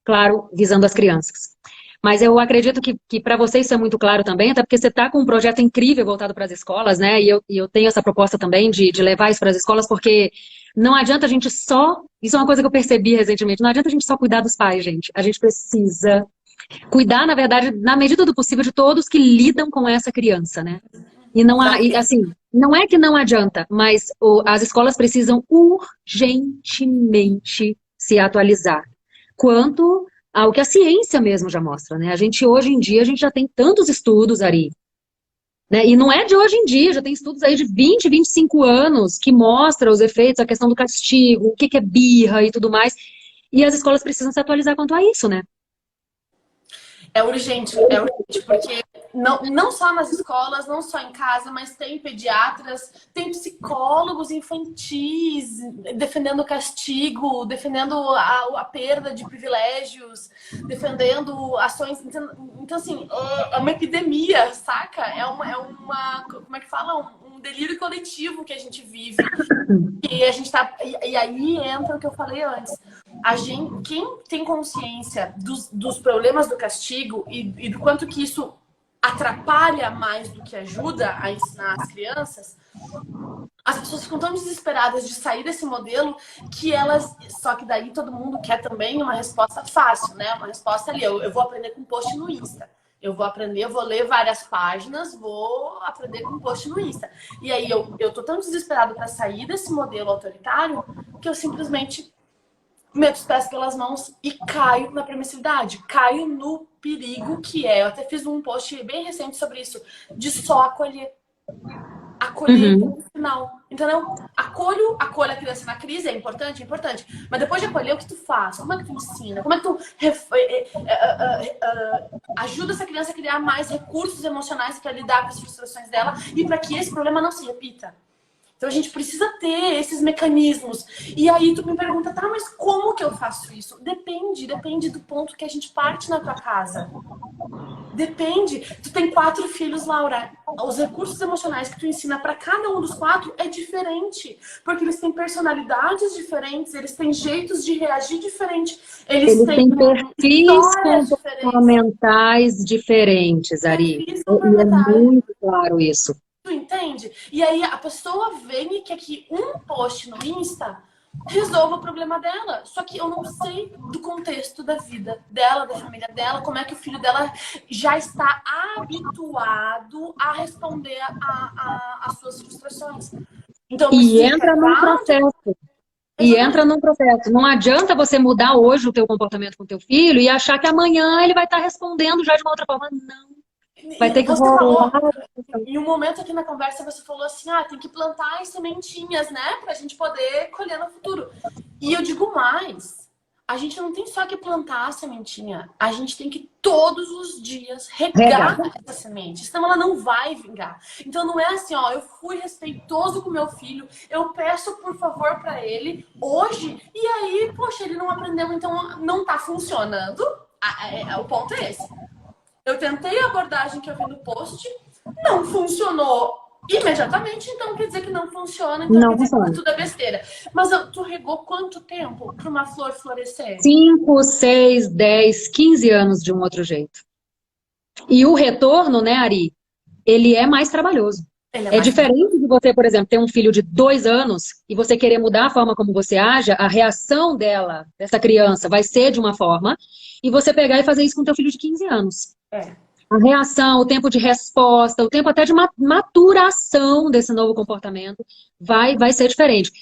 claro, visando as crianças. Mas eu acredito que para você isso é muito claro também, até porque você está com um projeto incrível voltado para as escolas, né? E eu tenho essa proposta também de levar isso para as escolas, porque não adianta a gente só... Isso é uma coisa que eu percebi recentemente. Não adianta a gente só cuidar dos pais, gente. A gente precisa cuidar, na verdade, na medida do possível, de todos que lidam com essa criança, né? E não há, assim, não é que não adianta, mas as escolas precisam urgentemente se atualizar. Quanto ao que a ciência mesmo já mostra, né? A gente, hoje em dia, a gente já tem tantos estudos, Ari, né? E não é de hoje em dia, já tem estudos aí de 20, 25 anos que mostram os efeitos, a questão do castigo, o que é birra e tudo mais. E as escolas precisam se atualizar quanto a isso, né? É urgente, porque não só nas escolas, não só em casa, mas tem pediatras, tem psicólogos infantis defendendo o castigo, defendendo a perda de privilégios, defendendo ações. Então, assim, é uma epidemia, saca? É uma como é que fala? Um delírio coletivo que a gente vive. E a gente tá. E aí entra o que eu falei antes. Quem tem consciência dos problemas do castigo e do quanto que isso atrapalha mais do que ajuda a ensinar as crianças, as pessoas ficam tão desesperadas de sair desse modelo que elas... Só que daí todo mundo quer também uma resposta fácil, né? Uma resposta ali, eu vou aprender com post no Insta. Eu vou aprender, eu vou ler várias páginas, vou aprender com post no Insta. E aí eu tô tão desesperado para sair desse modelo autoritário que eu simplesmente meto os pés pelas mãos e caio na permissividade, caio no perigo que é. Eu até fiz um post bem recente sobre isso, de só acolher. Acolher no final, entendeu? Acolho a criança na crise, é importante, mas depois de acolher, o que tu faz? Como é que tu ensina? Como é que tu ajuda essa criança a criar mais recursos emocionais para lidar com as frustrações dela e para que esse problema não se repita? Então a gente precisa ter esses mecanismos. E aí tu me pergunta, tá, mas como que eu faço isso? Depende do ponto que a gente parte na tua casa. Depende. Tu tem 4 filhos, Laura. Os recursos emocionais que tu ensina para cada um dos 4 é diferente. Porque eles têm personalidades diferentes, eles têm jeitos de reagir diferentes. Eles têm perfis comportamentais diferentes, Ari. E é muito claro isso. Tu entende? E aí a pessoa vem e quer que um post no Insta resolva o problema dela. Só que eu não sei do contexto da vida dela, da família dela, como é que o filho dela já está habituado a responder às suas frustrações. Então, e entra num processo. E entra num processo. Não adianta você mudar hoje o teu comportamento com o teu filho e achar que amanhã ele vai estar respondendo já de uma outra forma. Não. Vai ter que rolar. Em um momento aqui na conversa você falou assim, tem que plantar as sementinhas, né? Pra gente poder colher no futuro. E eu digo mais. a gente não tem só que plantar a sementinha, a gente tem que todos os dias Regar. regar essa semente, senão ela não vai vingar. Então não é assim, ó, eu fui respeitoso com meu filho, eu peço por favor pra ele hoje, e aí, poxa, ele não aprendeu, então não tá funcionando. O ponto é esse. Eu tentei a abordagem que eu vi no post, não funcionou imediatamente, então quer dizer que não funciona, então Não quer dizer que funciona. tudo é besteira. Mas tu regou quanto tempo para uma flor florescer? 5, 6, 10, 15 anos de um outro jeito. E o retorno, né, Ari, ele é mais trabalhoso. Ele é É mais. diferente de você, por exemplo, ter um filho de 2 anos e você querer mudar a forma como você age, a reação dela, dessa criança, vai ser de uma forma, e você pegar e fazer isso com teu filho de 15 anos. É. A reação, o tempo de resposta, o tempo até de maturação desse novo comportamento vai ser diferente.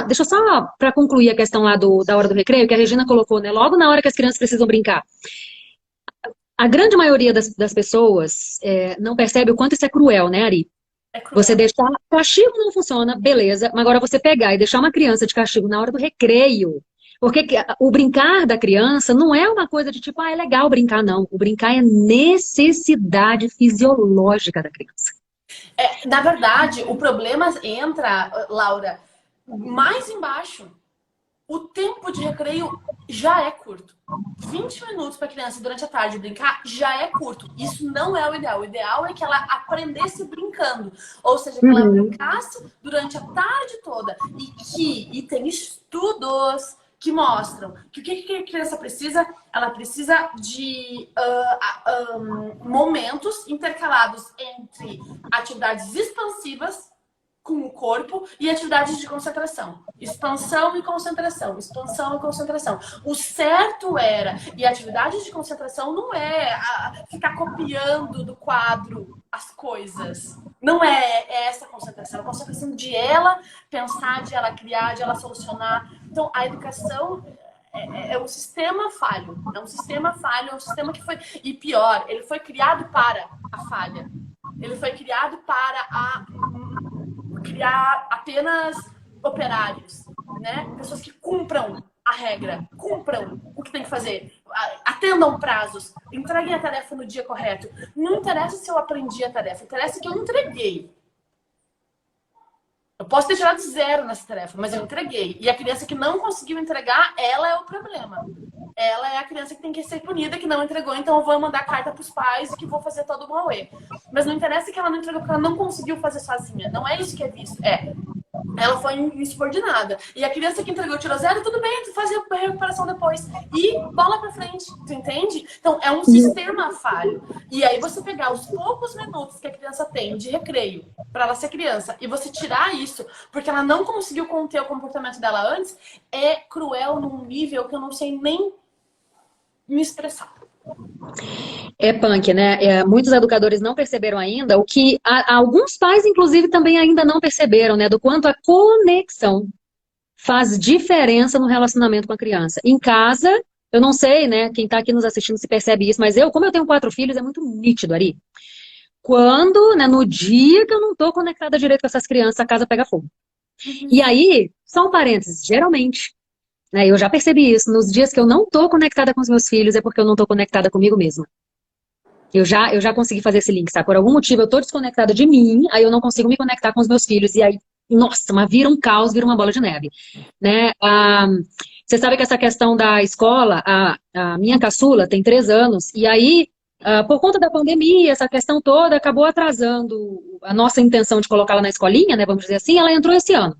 Deixa eu só para concluir a questão lá da hora do recreio, que a Regina colocou, né? Logo na hora que as crianças precisam brincar. A grande maioria das pessoas não percebe o quanto isso é cruel, né, Ari? É cruel. Você deixar. Castigo não funciona, beleza, mas agora você pegar e deixar uma criança de castigo na hora do recreio. Porque o brincar da criança não é uma coisa de tipo, é legal brincar, não. O brincar é necessidade fisiológica da criança. Na verdade, o problema entra, Laura, mais embaixo. O tempo de recreio já é curto. 20 minutos para a criança durante a tarde brincar já é curto. Isso não é o ideal. O ideal é que ela aprendesse brincando. Ou seja, que ela brincasse durante a tarde toda. E tem estudos que mostram que o que a criança precisa? Ela precisa de momentos intercalados entre atividades expansivas com o corpo e atividades de concentração. Expansão e concentração. Expansão e concentração. O certo era, e atividades de concentração não é ficar copiando do quadro as coisas. Não é essa concentração. É a concentração de ela pensar, de ela criar, de ela solucionar. Então, a educação é um sistema falho. É um sistema falho, é um sistema que foi... E pior, ele foi criado para a falha. Ele foi criado para criar apenas operários, né? Pessoas que cumpram a regra, cumpram o que tem que fazer, atendam prazos, entreguem a tarefa no dia correto. Não interessa se eu aprendi a tarefa, interessa que eu entreguei. Eu posso ter tirado 0 nessa tarefa, mas eu entreguei. E a criança que não conseguiu entregar, ela é o problema. Ela é a criança que tem que ser punida, que não entregou, então eu vou mandar carta para os pais e que vou fazer todo o mauê. Mas não interessa que ela não entregou porque ela não conseguiu fazer sozinha. Não é isso que é visto. Ela foi insubordinada. E a criança que entregou tirou 0, tudo bem, tu faz a recuperação depois. E bola pra frente, tu entende? Então, é um sistema falho. E aí você pegar os poucos minutos que a criança tem de recreio pra ela ser criança e você tirar isso porque ela não conseguiu conter o comportamento dela antes, é cruel num nível que eu não sei nem me expressar. É punk, né? Muitos educadores não perceberam ainda, o que alguns pais, inclusive, também ainda não perceberam, né? Do quanto a conexão faz diferença no relacionamento com a criança. Em casa, eu não sei, né? Quem tá aqui nos assistindo se percebe isso, mas como eu tenho 4 filhos, é muito nítido, Ari. Quando, né, no dia que eu não tô conectada direito com essas crianças, a casa pega fogo. E aí, só um parênteses, geralmente, né, eu já percebi isso, nos dias que eu não tô conectada com os meus filhos, é porque eu não tô conectada comigo mesma. Eu já consegui fazer esse link, sabe? Por algum motivo eu tô desconectada de mim, aí eu não consigo me conectar com os meus filhos, e aí, nossa, mas vira um caos, vira uma bola de neve, né? Você sabe que essa questão da escola, a minha caçula tem 3 anos, e aí, por conta da pandemia, essa questão toda acabou atrasando a nossa intenção de colocá-la na escolinha, né, vamos dizer assim, ela entrou esse ano.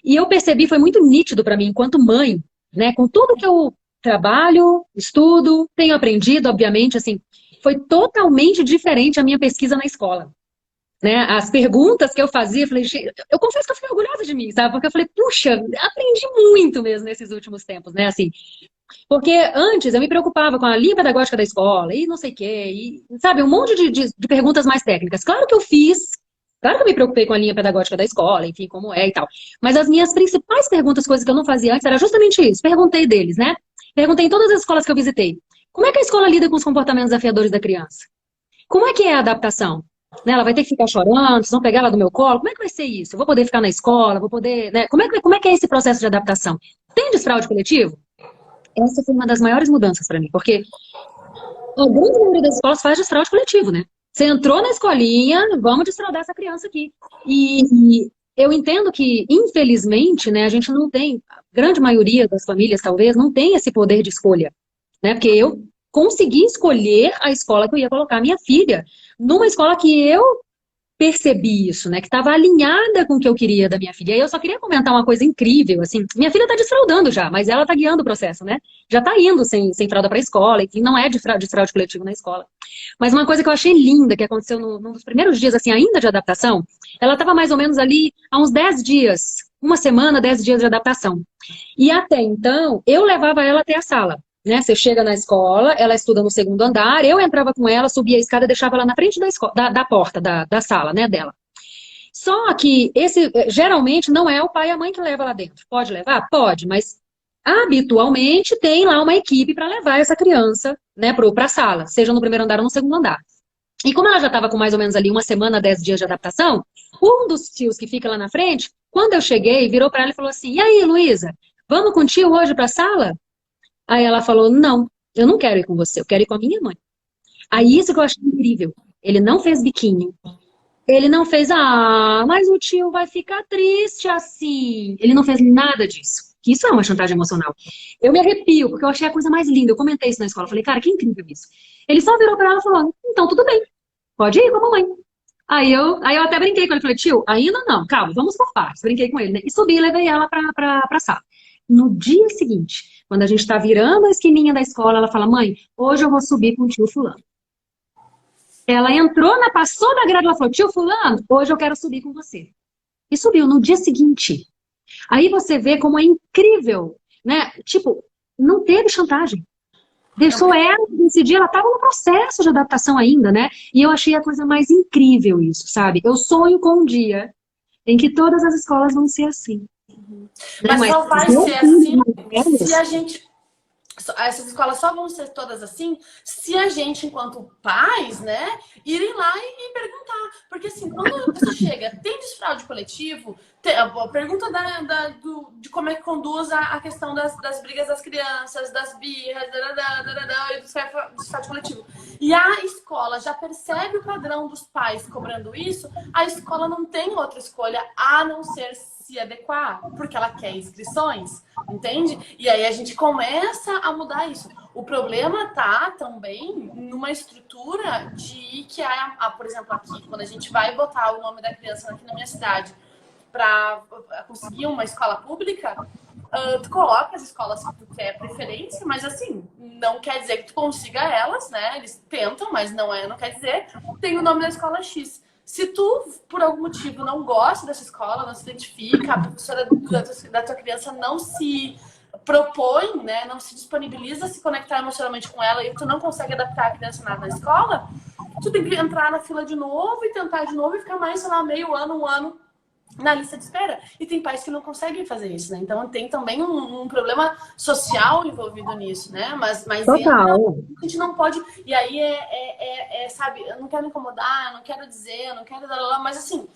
E eu percebi, foi muito nítido para mim, enquanto mãe, né, com tudo que eu trabalho, estudo, tenho aprendido, obviamente, assim, foi totalmente diferente a minha pesquisa na escola. Né? As perguntas que eu fazia, eu confesso que eu fiquei orgulhosa de mim, sabe? Porque eu falei, puxa, aprendi muito mesmo nesses últimos tempos, né? Assim, porque antes eu me preocupava com a linha pedagógica da escola e não sei o quê, e, sabe, um monte de perguntas mais técnicas. Claro que eu fiz, claro que eu me preocupei com a linha pedagógica da escola, enfim, como é e tal. Mas as minhas principais perguntas, coisas que eu não fazia antes, era justamente isso. Perguntei deles, né? Perguntei em todas as escolas que eu visitei. Como é que a escola lida com os comportamentos desafiadores da criança? Como é que é a adaptação? Né, ela vai ter que ficar chorando, vocês vão pegar ela do meu colo? Como é que vai ser isso? Eu vou poder ficar na escola? Vou poder, né? Como é que é esse processo de adaptação? Tem desfraude coletivo? essa foi uma das maiores mudanças para mim, porque a grande maioria das escolas faz desfraude coletivo, né? Você entrou na escolinha, vamos desfraudar essa criança aqui. E eu entendo que, infelizmente, né, a gente não tem, a grande maioria das famílias, talvez, não tem esse poder de escolha, né? Porque eu consegui escolher a escola que eu ia colocar a minha filha, numa escola que eu percebi isso, né? Que estava alinhada com o que eu queria da minha filha. E aí eu só queria comentar uma coisa incrível, assim. Minha filha está desfraudando já, mas ela está guiando o processo, né? Já está indo sem fralda para a escola, enfim, não é desfraude coletivo na escola. Mas uma coisa que eu achei linda, que aconteceu num dos primeiros dias, assim, ainda de adaptação, ela estava mais ou menos ali há uns 10 dias, uma semana, 10 dias de adaptação. E até então, eu levava ela até a sala. Né? Você chega na escola, ela estuda no segundo andar, eu entrava com ela, subia a escada e deixava ela na frente da porta da sala, né, dela. Só que esse geralmente não é o pai e a mãe que leva lá dentro. Pode levar? Pode, mas habitualmente tem lá uma equipe para levar essa criança, né, para a sala, seja no primeiro andar ou no segundo andar. E como ela já estava com mais ou menos ali uma semana, 10 dias de adaptação, um dos tios que fica lá na frente, quando eu cheguei, virou para ela e falou assim: "E aí, Luísa, vamos com o tio hoje para a sala?" Aí ela falou: "Não, eu não quero ir com você, eu quero ir com a minha mãe." Aí isso que eu achei incrível. Ele não fez biquinho. Ele não fez, mas o tio vai ficar triste assim. Ele não fez nada disso. Que isso é uma chantagem emocional. Eu me arrepio, porque eu achei a coisa mais linda. Eu comentei isso na escola. Eu falei, cara, que incrível isso. Ele só virou pra ela e falou: "Então tudo bem, pode ir com a mamãe." Aí eu até brinquei com ele. Falei: "Tio, ainda não, calma, vamos por partes." Brinquei com ele, né? E subi e levei ela pra sala. No dia seguinte, quando a gente tá virando a esquininha da escola, ela fala: "Mãe, hoje eu vou subir com o tio fulano." Ela entrou, passou da grade, ela falou: "Tio fulano, hoje eu quero subir com você." E subiu no dia seguinte. Aí você vê como é incrível, né? Tipo, não teve chantagem. Deixou ela decidir, ela estava no processo de adaptação ainda, né? E eu achei a coisa mais incrível isso, sabe? Eu sonho com um dia em que todas as escolas vão ser assim. Né? Mas só vai ser assim se a gente... Essas escolas só vão ser todas assim se a gente, enquanto pais, né, irem lá e perguntar. Porque assim, quando a pessoa chega, tem desfraude coletivo, a pergunta de como é que conduz a questão das brigas das crianças, das birras, e do desfraude coletivo. E a escola já percebe o padrão dos pais cobrando isso, a escola não tem outra escolha a não ser se adequar, porque ela quer inscrições, entende? E aí a gente começa a mudar isso. O problema tá também numa estrutura de que por exemplo, aqui, quando a gente vai botar o nome da criança aqui na minha cidade para conseguir uma escola pública, tu coloca as escolas que tu quer preferência, mas assim, não quer dizer que tu consiga elas, né? Eles tentam, mas não quer dizer. Tem o nome da escola X. Se tu, por algum motivo, não gosta dessa escola, não se identifica, a professora da tua criança não se propõe, né, não se disponibiliza a se conectar emocionalmente com ela e tu não consegue adaptar a criança na escola, tu tem que entrar na fila de novo e tentar de novo e ficar mais, sei lá, meio ano, um ano na lista de espera. E tem pais que não conseguem fazer isso, né? Então tem também um problema social envolvido nisso, né? Mas a gente não pode... E aí sabe, eu não quero incomodar, eu não quero dizer, eu não quero... Mas assim,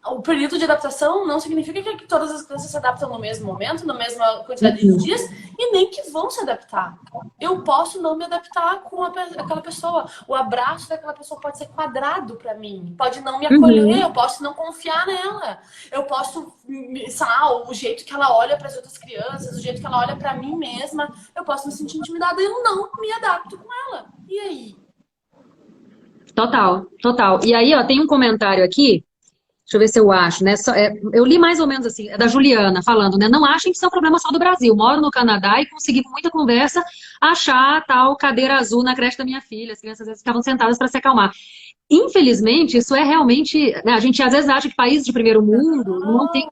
o período de adaptação não significa que todas as crianças se adaptam no mesmo momento, na mesma quantidade de dias, e nem que vão se adaptar. Eu posso não me adaptar com aquela pessoa. O abraço daquela pessoa pode ser quadrado para mim, pode não me acolher, eu posso não confiar nela. Eu posso, sei lá, o jeito que ela olha para as outras crianças, o jeito que ela olha para mim mesma, eu posso me sentir intimidada e eu não me adapto com ela. E aí? Total, total. E aí, ó, tem um comentário aqui. Deixa eu ver se eu acho, né? Eu li mais ou menos assim, é da Juliana, falando, né? "Não achem que isso é um problema só do Brasil. Moro no Canadá e consegui, com muita conversa, achar tal cadeira azul na creche da minha filha. As crianças às vezes ficavam sentadas para se acalmar." Infelizmente, isso é realmente... Né? A gente às vezes acha que países de primeiro mundo não tem...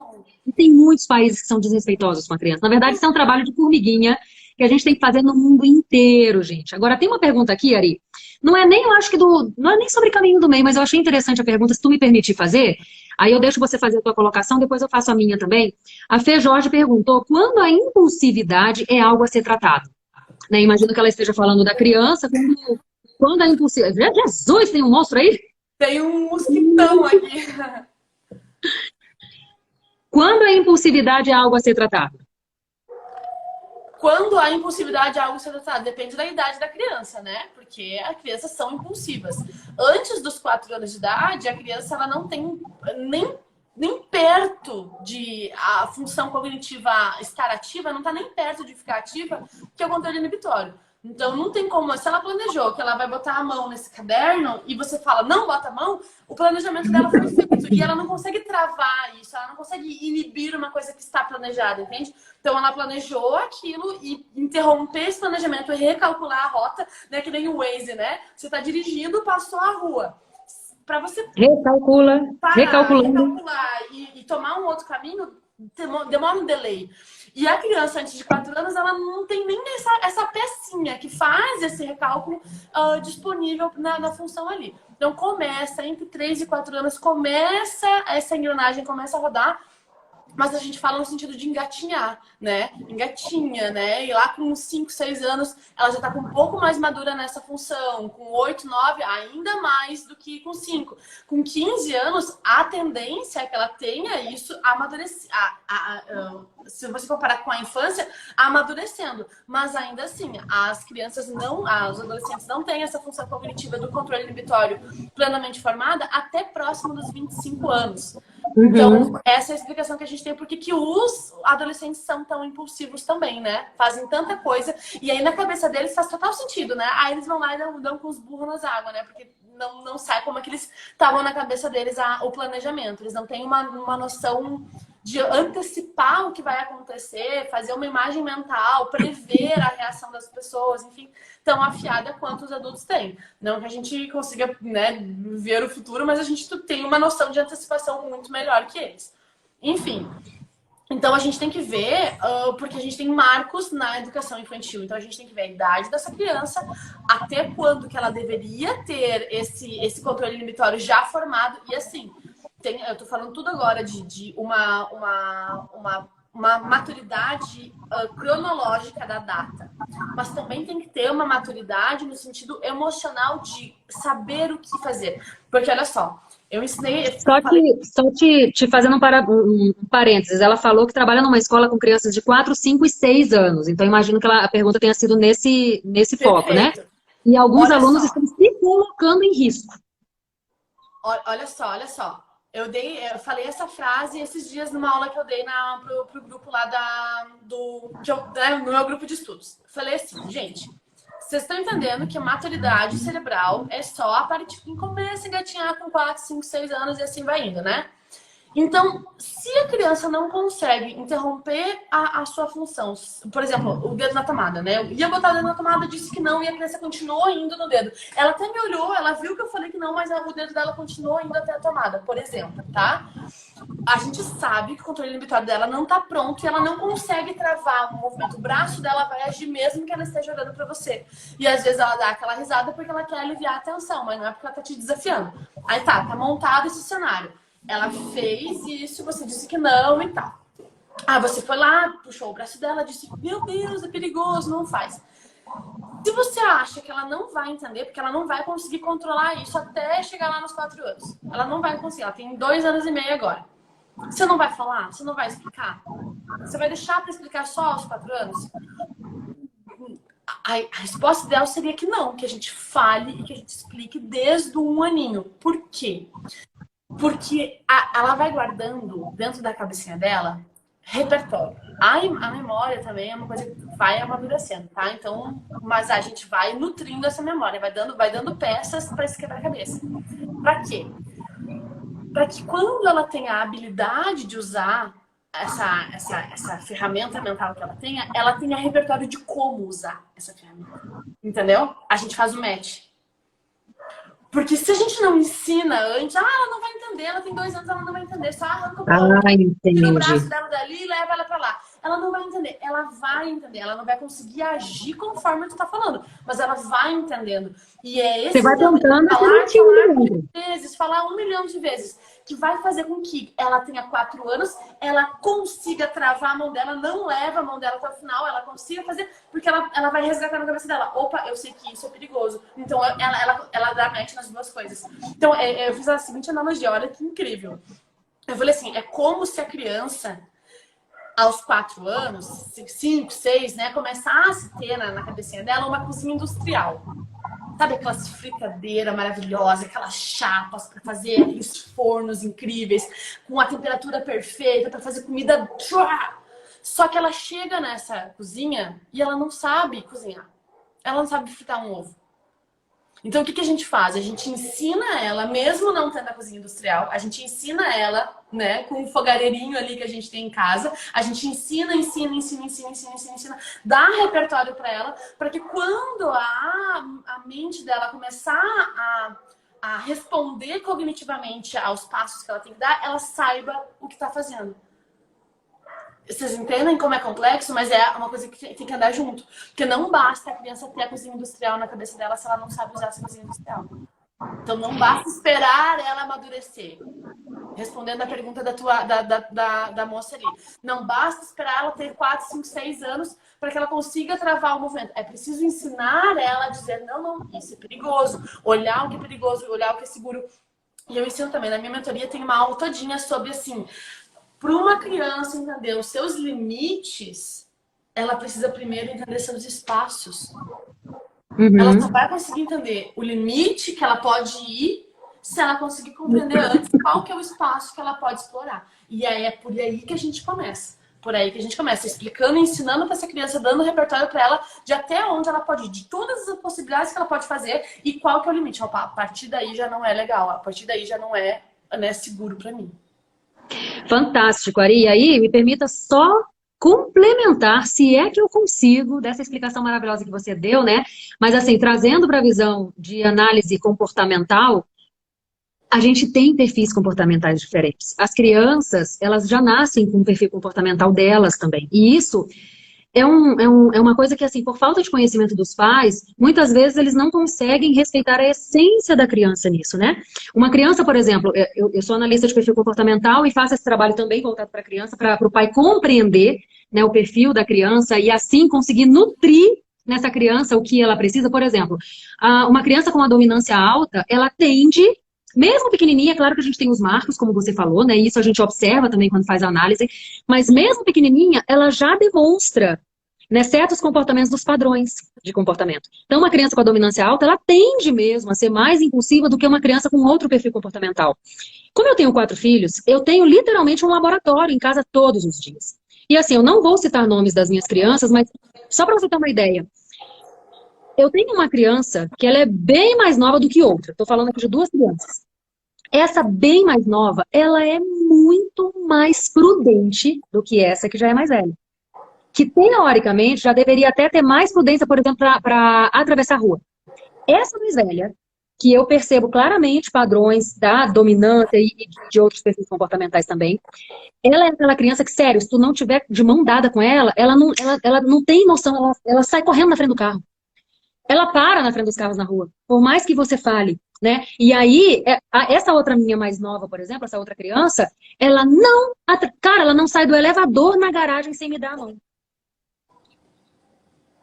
E tem muitos países que são desrespeitosos com a criança. Na verdade, isso é um trabalho de formiguinha que a gente tem que fazer no mundo inteiro, gente. Agora, tem uma pergunta aqui, Ari. Não é nem, eu acho que não é nem sobre caminho do meio, mas eu achei interessante a pergunta, se tu me permitir fazer. Aí eu deixo você fazer a tua colocação, depois eu faço a minha também. A Fê Jorge perguntou: quando a impulsividade é algo a ser tratado? Né? Imagino que ela esteja falando da criança, quando a impulsividade... Jesus, tem um monstro aí? Tem um mosquitão aqui. Quando a impulsividade é algo a ser tratado? Quando a impulsividade é algo ser tratado, depende da idade da criança, né? Porque as crianças são impulsivas. Antes dos 4 anos de idade, a criança ela não tem nem perto de a função cognitiva estar ativa, não está nem perto de ficar ativa, que é o controle inibitório. Então, não tem como, se ela planejou que ela vai botar a mão nesse caderno e você fala, não bota a mão, o planejamento dela foi feito. E ela não consegue travar isso, ela não consegue inibir uma coisa que está planejada, entende? Então, ela planejou aquilo e interromper esse planejamento e recalcular a rota, né? Que nem o Waze, né? Você está dirigindo, passou a rua. Para você Recalcula, parar, recalculando. recalcular e tomar um outro caminho, demora um delay. E a criança antes de 4 anos, ela não tem nem essa pecinha que faz esse recálculo disponível na função ali. Então começa, entre 3 e 4 anos, começa essa engrenagem, começa a rodar. Mas a gente fala no sentido de engatinhar, né? Engatinha, né? E lá com 5, 6 anos, ela já tá com um pouco mais madura nessa função. Com 8, 9, ainda mais do que com 5. Com 15 anos, a tendência é que ela tenha isso amadurecer. Se você comparar com a infância, amadurecendo. Mas ainda assim, as crianças não, os adolescentes não têm essa função cognitiva do controle inibitório plenamente formada até próximo dos 25 anos. Então, essa é a explicação que a gente tem porque que os adolescentes são tão impulsivos também, né? Fazem tanta coisa. E aí, na cabeça deles, faz total sentido, né? Aí eles vão lá e dão com os burros nas águas, né? Porque não sai como é que eles estavam na cabeça deles o planejamento. Eles não têm uma noção de antecipar o que vai acontecer, fazer uma imagem mental, prever a reação das pessoas, enfim, tão afiada quanto os adultos têm. Não que a gente consiga, né, ver o futuro, mas a gente tem uma noção de antecipação muito melhor que eles. Enfim, então a gente tem que ver, porque a gente tem marcos na educação infantil, então a gente tem que ver a idade dessa criança, até quando que ela deveria ter esse controle inibitório já formado, e assim, eu tô falando tudo agora de uma maturidade cronológica da data. Mas também tem que ter uma maturidade no sentido emocional de saber o que fazer. Porque, olha só, eu ensinei... Só te fazendo um parênteses, ela falou que trabalha numa escola com crianças de 4, 5 e 6 anos. Então, imagino que a pergunta tenha sido nesse foco, né? E alguns alunos estão se colocando em risco. Olha só. Eu falei essa frase esses dias numa aula que eu dei pro grupo lá no meu grupo de estudos. Falei assim, gente, vocês estão entendendo que a maturidade cerebral é só a parte que começa a engatinhar com 4, 5, 6 anos e assim vai indo, né? Então, se a criança não consegue interromper a sua função, por exemplo, o dedo na tomada, né? Eu ia botar o dedo na tomada, disse que não, e a criança continuou indo no dedo. Ela até me olhou, ela viu que eu falei que não, mas o dedo dela continuou indo até a tomada, por exemplo, tá? A gente sabe que o controle inibitório dela não tá pronto e ela não consegue travar o movimento. O braço dela vai agir mesmo que ela esteja olhando pra você. E às vezes ela dá aquela risada porque ela quer aliviar a tensão, mas não é porque ela tá te desafiando. Aí tá montado esse cenário. Ela fez isso, você disse que não e tal. Você foi lá, puxou o braço dela, disse, meu Deus, é perigoso, não faz. Se você acha que ela não vai entender, porque ela não vai conseguir controlar isso até chegar lá nos 4 anos. Ela não vai conseguir, ela tem 2 anos e meio agora. Você não vai falar? Você não vai explicar? Você vai deixar para explicar só aos 4 anos? A resposta dela seria que não, que a gente fale e que a gente explique desde o 1 aninho. Por quê? Porque ela vai guardando dentro da cabecinha dela repertório. A memória também é uma coisa que vai amadurecendo, tá? Então, mas a gente vai nutrindo essa memória, vai dando peças para esse quebra-cabeça. Para quê? Para que quando ela tenha a habilidade de usar essa ferramenta mental que ela tenha repertório de como usar essa ferramenta. Entendeu? A gente faz o match. Porque se a gente não ensina antes, ela não vai entender, ela tem 2 anos, ela não vai entender, só arranca o braço, tira o braço dela dali e leva ela pra lá. Ela não vai entender, ela vai entender, ela não vai conseguir agir conforme tu tá falando, mas ela vai entendendo. E é esse você vai tentando falar 1 milhão de vezes, que vai fazer com que ela tenha 4 anos, ela consiga travar a mão dela, não leva a mão dela até o final, ela consiga fazer, porque ela vai resgatar na cabeça dela. Opa, eu sei que isso é perigoso. Então ela dá match nas 2 coisas. Então eu fiz a seguinte analogia, olha que incrível. Eu falei assim, é como se a criança aos 4 anos, 5, 6, né, começasse a ter na cabecinha dela uma cozinha industrial. Sabe aquelas fritadeiras maravilhosas, aquelas chapas para fazer aqueles fornos incríveis, com a temperatura perfeita para fazer comida. Só que ela chega nessa cozinha e ela não sabe cozinhar. Ela não sabe fritar um ovo. Então, o que a gente faz? A gente ensina ela, mesmo não tendo a cozinha industrial, a gente ensina ela, né, com o fogareirinho ali que a gente tem em casa, a gente ensina, dá repertório para ela, para que quando a mente dela começar a responder cognitivamente aos passos que ela tem que dar, ela saiba o que está fazendo. Vocês entendem como é complexo, mas é uma coisa que tem que andar junto. Porque não basta a criança ter a cozinha industrial na cabeça dela se ela não sabe usar essa cozinha industrial. Então não basta esperar ela amadurecer. Respondendo a pergunta da moça ali. Não basta esperar ela ter 4, 5, 6 anos para que ela consiga travar o movimento. É preciso ensinar ela a dizer, não, isso é perigoso. Olhar o que é perigoso, olhar o que é seguro. E eu ensino também, na minha mentoria tem uma aula todinha sobre assim... Para uma criança entender os seus limites, ela precisa primeiro entender seus espaços. Ela só vai conseguir entender o limite que ela pode ir se ela conseguir compreender antes qual que é o espaço que ela pode explorar. E aí é por aí que a gente começa. Por aí que a gente começa, explicando e ensinando para essa criança, dando repertório para ela de até onde ela pode ir, de todas as possibilidades que ela pode fazer e qual que é o limite. Opa, a partir daí já não é legal, a partir daí já não é, né, seguro para mim. Fantástico, Ari. E aí, me permita só complementar, se é que eu consigo, dessa explicação maravilhosa que você deu, né? Mas assim, trazendo para a visão de análise comportamental, a gente tem perfis comportamentais diferentes. As crianças, elas já nascem com um perfil comportamental delas também. E isso é uma coisa que, assim, por falta de conhecimento dos pais, muitas vezes eles não conseguem respeitar a essência da criança nisso, né? Uma criança, por exemplo, eu sou analista de perfil comportamental e faço esse trabalho também voltado para a criança, para o pai compreender, né, o perfil da criança e assim conseguir nutrir nessa criança o que ela precisa. Por exemplo, uma criança com uma dominância alta, ela tende... Mesmo pequenininha, claro que a gente tem os marcos, como você falou, né? Isso a gente observa também quando faz a análise. Mas mesmo pequenininha, ela já demonstra, né, certos comportamentos dos padrões de comportamento. Então, uma criança com a dominância alta, ela tende mesmo a ser mais impulsiva do que uma criança com outro perfil comportamental. Como eu tenho 4 filhos, eu tenho literalmente um laboratório em casa todos os dias. E assim, eu não vou citar nomes das minhas crianças, mas só para você ter uma ideia. Eu tenho uma criança que ela é bem mais nova do que outra. Estou falando aqui de 2 crianças. Essa bem mais nova, ela é muito mais prudente do que essa que já é mais velha. Que, teoricamente, já deveria até ter mais prudência, por exemplo, para atravessar a rua. Essa mais velha, que eu percebo claramente padrões da dominância e de outros perfis comportamentais também, ela é aquela criança que, sério, se tu não tiver de mão dada com ela, ela não tem noção, ela sai correndo na frente do carro. Ela para na frente dos carros na rua, por mais que você fale, né? E aí, essa outra minha mais nova, por exemplo, essa outra criança, ela não sai do elevador na garagem sem me dar a mão.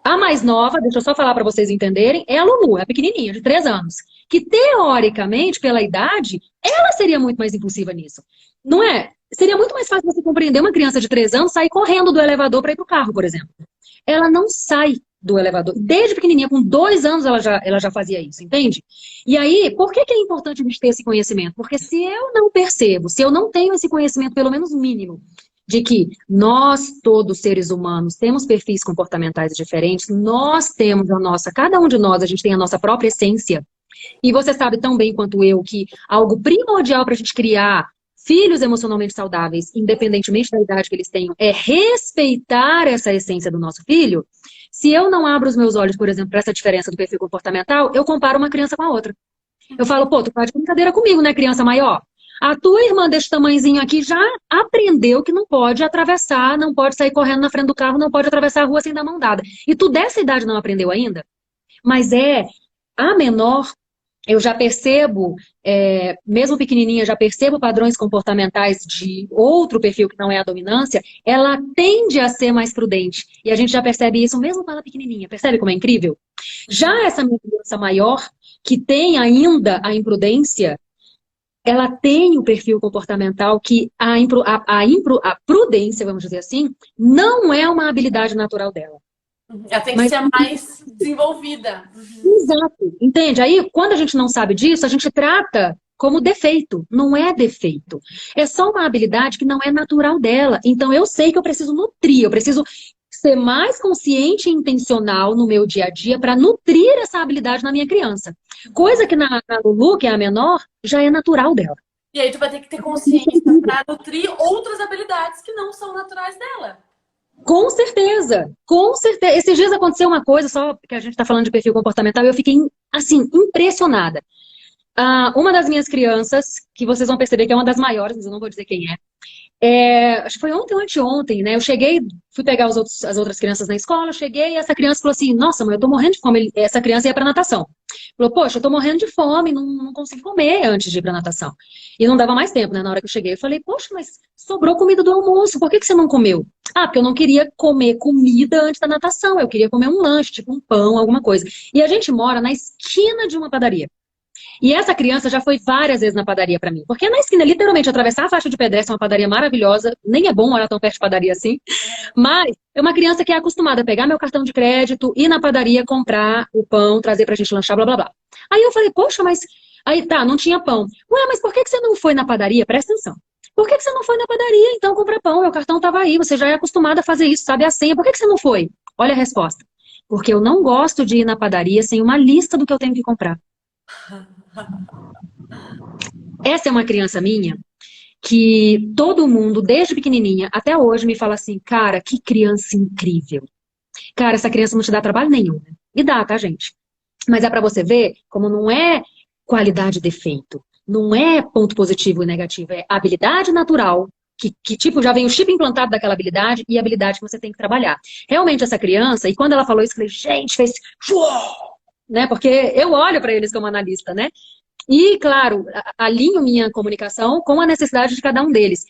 A mais nova, deixa eu só falar para vocês entenderem, é a Lulu, é a pequenininha, de 3 anos. Que, teoricamente, pela idade, ela seria muito mais impulsiva nisso. Não é? Seria muito mais fácil você compreender uma criança de 3 anos sair correndo do elevador para ir pro carro, por exemplo. Ela não sai do elevador. Desde pequenininha, com 2 anos, ela já fazia isso, entende? E aí, por que é importante a gente ter esse conhecimento? Porque se eu não percebo, se eu não tenho esse conhecimento, pelo menos mínimo, de que nós, todos seres humanos, temos perfis comportamentais diferentes, nós temos cada um de nós, a gente tem a nossa própria essência. E você sabe tão bem quanto eu que algo primordial para a gente criar filhos emocionalmente saudáveis, independentemente da idade que eles tenham, é respeitar essa essência do nosso filho. Se eu não abro os meus olhos, por exemplo, para essa diferença do perfil comportamental, eu comparo uma criança com a outra. Eu falo, pô, tu tá de brincadeira comigo, né, criança maior? A tua irmã desse tamanhozinho aqui já aprendeu que não pode atravessar, não pode sair correndo na frente do carro, não pode atravessar a rua sem dar mão dada. E tu dessa idade não aprendeu ainda? Mas a menor, eu já percebo, mesmo pequenininha, já percebo padrões comportamentais de outro perfil que não é a dominância, ela tende a ser mais prudente. E a gente já percebe isso mesmo com ela pequenininha. Percebe como é incrível? Já essa minha criança maior, que tem ainda a imprudência, ela tem o perfil comportamental que a prudência, vamos dizer assim, não é uma habilidade natural dela. Ela tem que Mas, ser mais desenvolvida. exato, entende? Aí, quando a gente não sabe disso, a gente trata como defeito. Não é defeito. É só uma habilidade que não é natural dela. Então, eu sei que eu preciso nutrir, eu preciso ser mais consciente e intencional no meu dia a dia para nutrir essa habilidade na minha criança. Coisa que na Lulu, que é a menor, já é natural dela. E aí tu vai ter que ter consciência para nutrir outras habilidades que não são naturais dela. Com certeza, com certeza. Esses dias aconteceu uma coisa, só que a gente está falando de perfil comportamental, e eu fiquei, assim, impressionada. Uma das minhas crianças, que vocês vão perceber que é uma das maiores, mas eu não vou dizer quem acho que foi ontem ou anteontem, né? Eu cheguei, fui pegar as outras crianças na escola, cheguei e essa criança falou assim, nossa, mãe, eu tô morrendo de fome. Essa criança ia pra natação. Falou, poxa, eu tô morrendo de fome, não consigo comer antes de ir pra natação. E não dava mais tempo, né? Na hora que eu cheguei, eu falei, poxa, mas sobrou comida do almoço, por que você não comeu? Porque eu não queria comer comida antes da natação, eu queria comer um lanche, tipo um pão, alguma coisa. E a gente mora na esquina de uma padaria. E essa criança já foi várias vezes na padaria pra mim. Porque na esquina, literalmente, atravessar a faixa de pedestre é uma padaria maravilhosa. Nem é bom morar tão perto de padaria assim. Mas é uma criança que é acostumada a pegar meu cartão de crédito, ir na padaria, comprar o pão, trazer pra gente lanchar, blá, blá, blá. Aí eu falei, poxa, mas... Aí tá, não tinha pão. Ué, mas por que você não foi na padaria? Presta atenção. Por que você não foi na padaria, então, comprar pão? Meu cartão tava aí, você já é acostumada a fazer isso, sabe a senha. Por que você não foi? Olha a resposta. Porque eu não gosto de ir na padaria sem uma lista do que eu tenho que comprar. Essa é uma criança minha que todo mundo, desde pequenininha até hoje, me fala assim, cara, que criança incrível. Cara, essa criança não te dá trabalho nenhum. E dá, tá, gente? Mas é pra você ver como não é qualidade e defeito. Não é ponto positivo e negativo. É habilidade natural, que tipo, já vem o chip implantado daquela habilidade e a habilidade que você tem que trabalhar. Realmente, essa criança, e quando ela falou isso, eu falei, gente, fez... Né? Porque eu olho pra eles como analista, né? E, claro, alinho minha comunicação com a necessidade de cada um deles.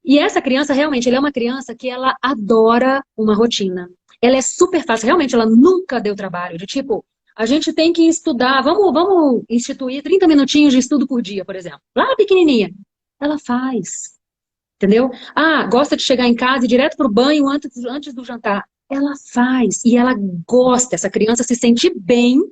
E essa criança, realmente, ela é uma criança que ela adora uma rotina. Ela é super fácil. Realmente, ela nunca deu trabalho. De tipo, a gente tem que estudar. Vamos instituir 30 minutinhos de estudo por dia, por exemplo. Lá pequenininha. Ela faz. Entendeu? Gosta de chegar em casa e ir direto pro banho antes do jantar. Ela faz. E ela gosta. Essa criança se sente bem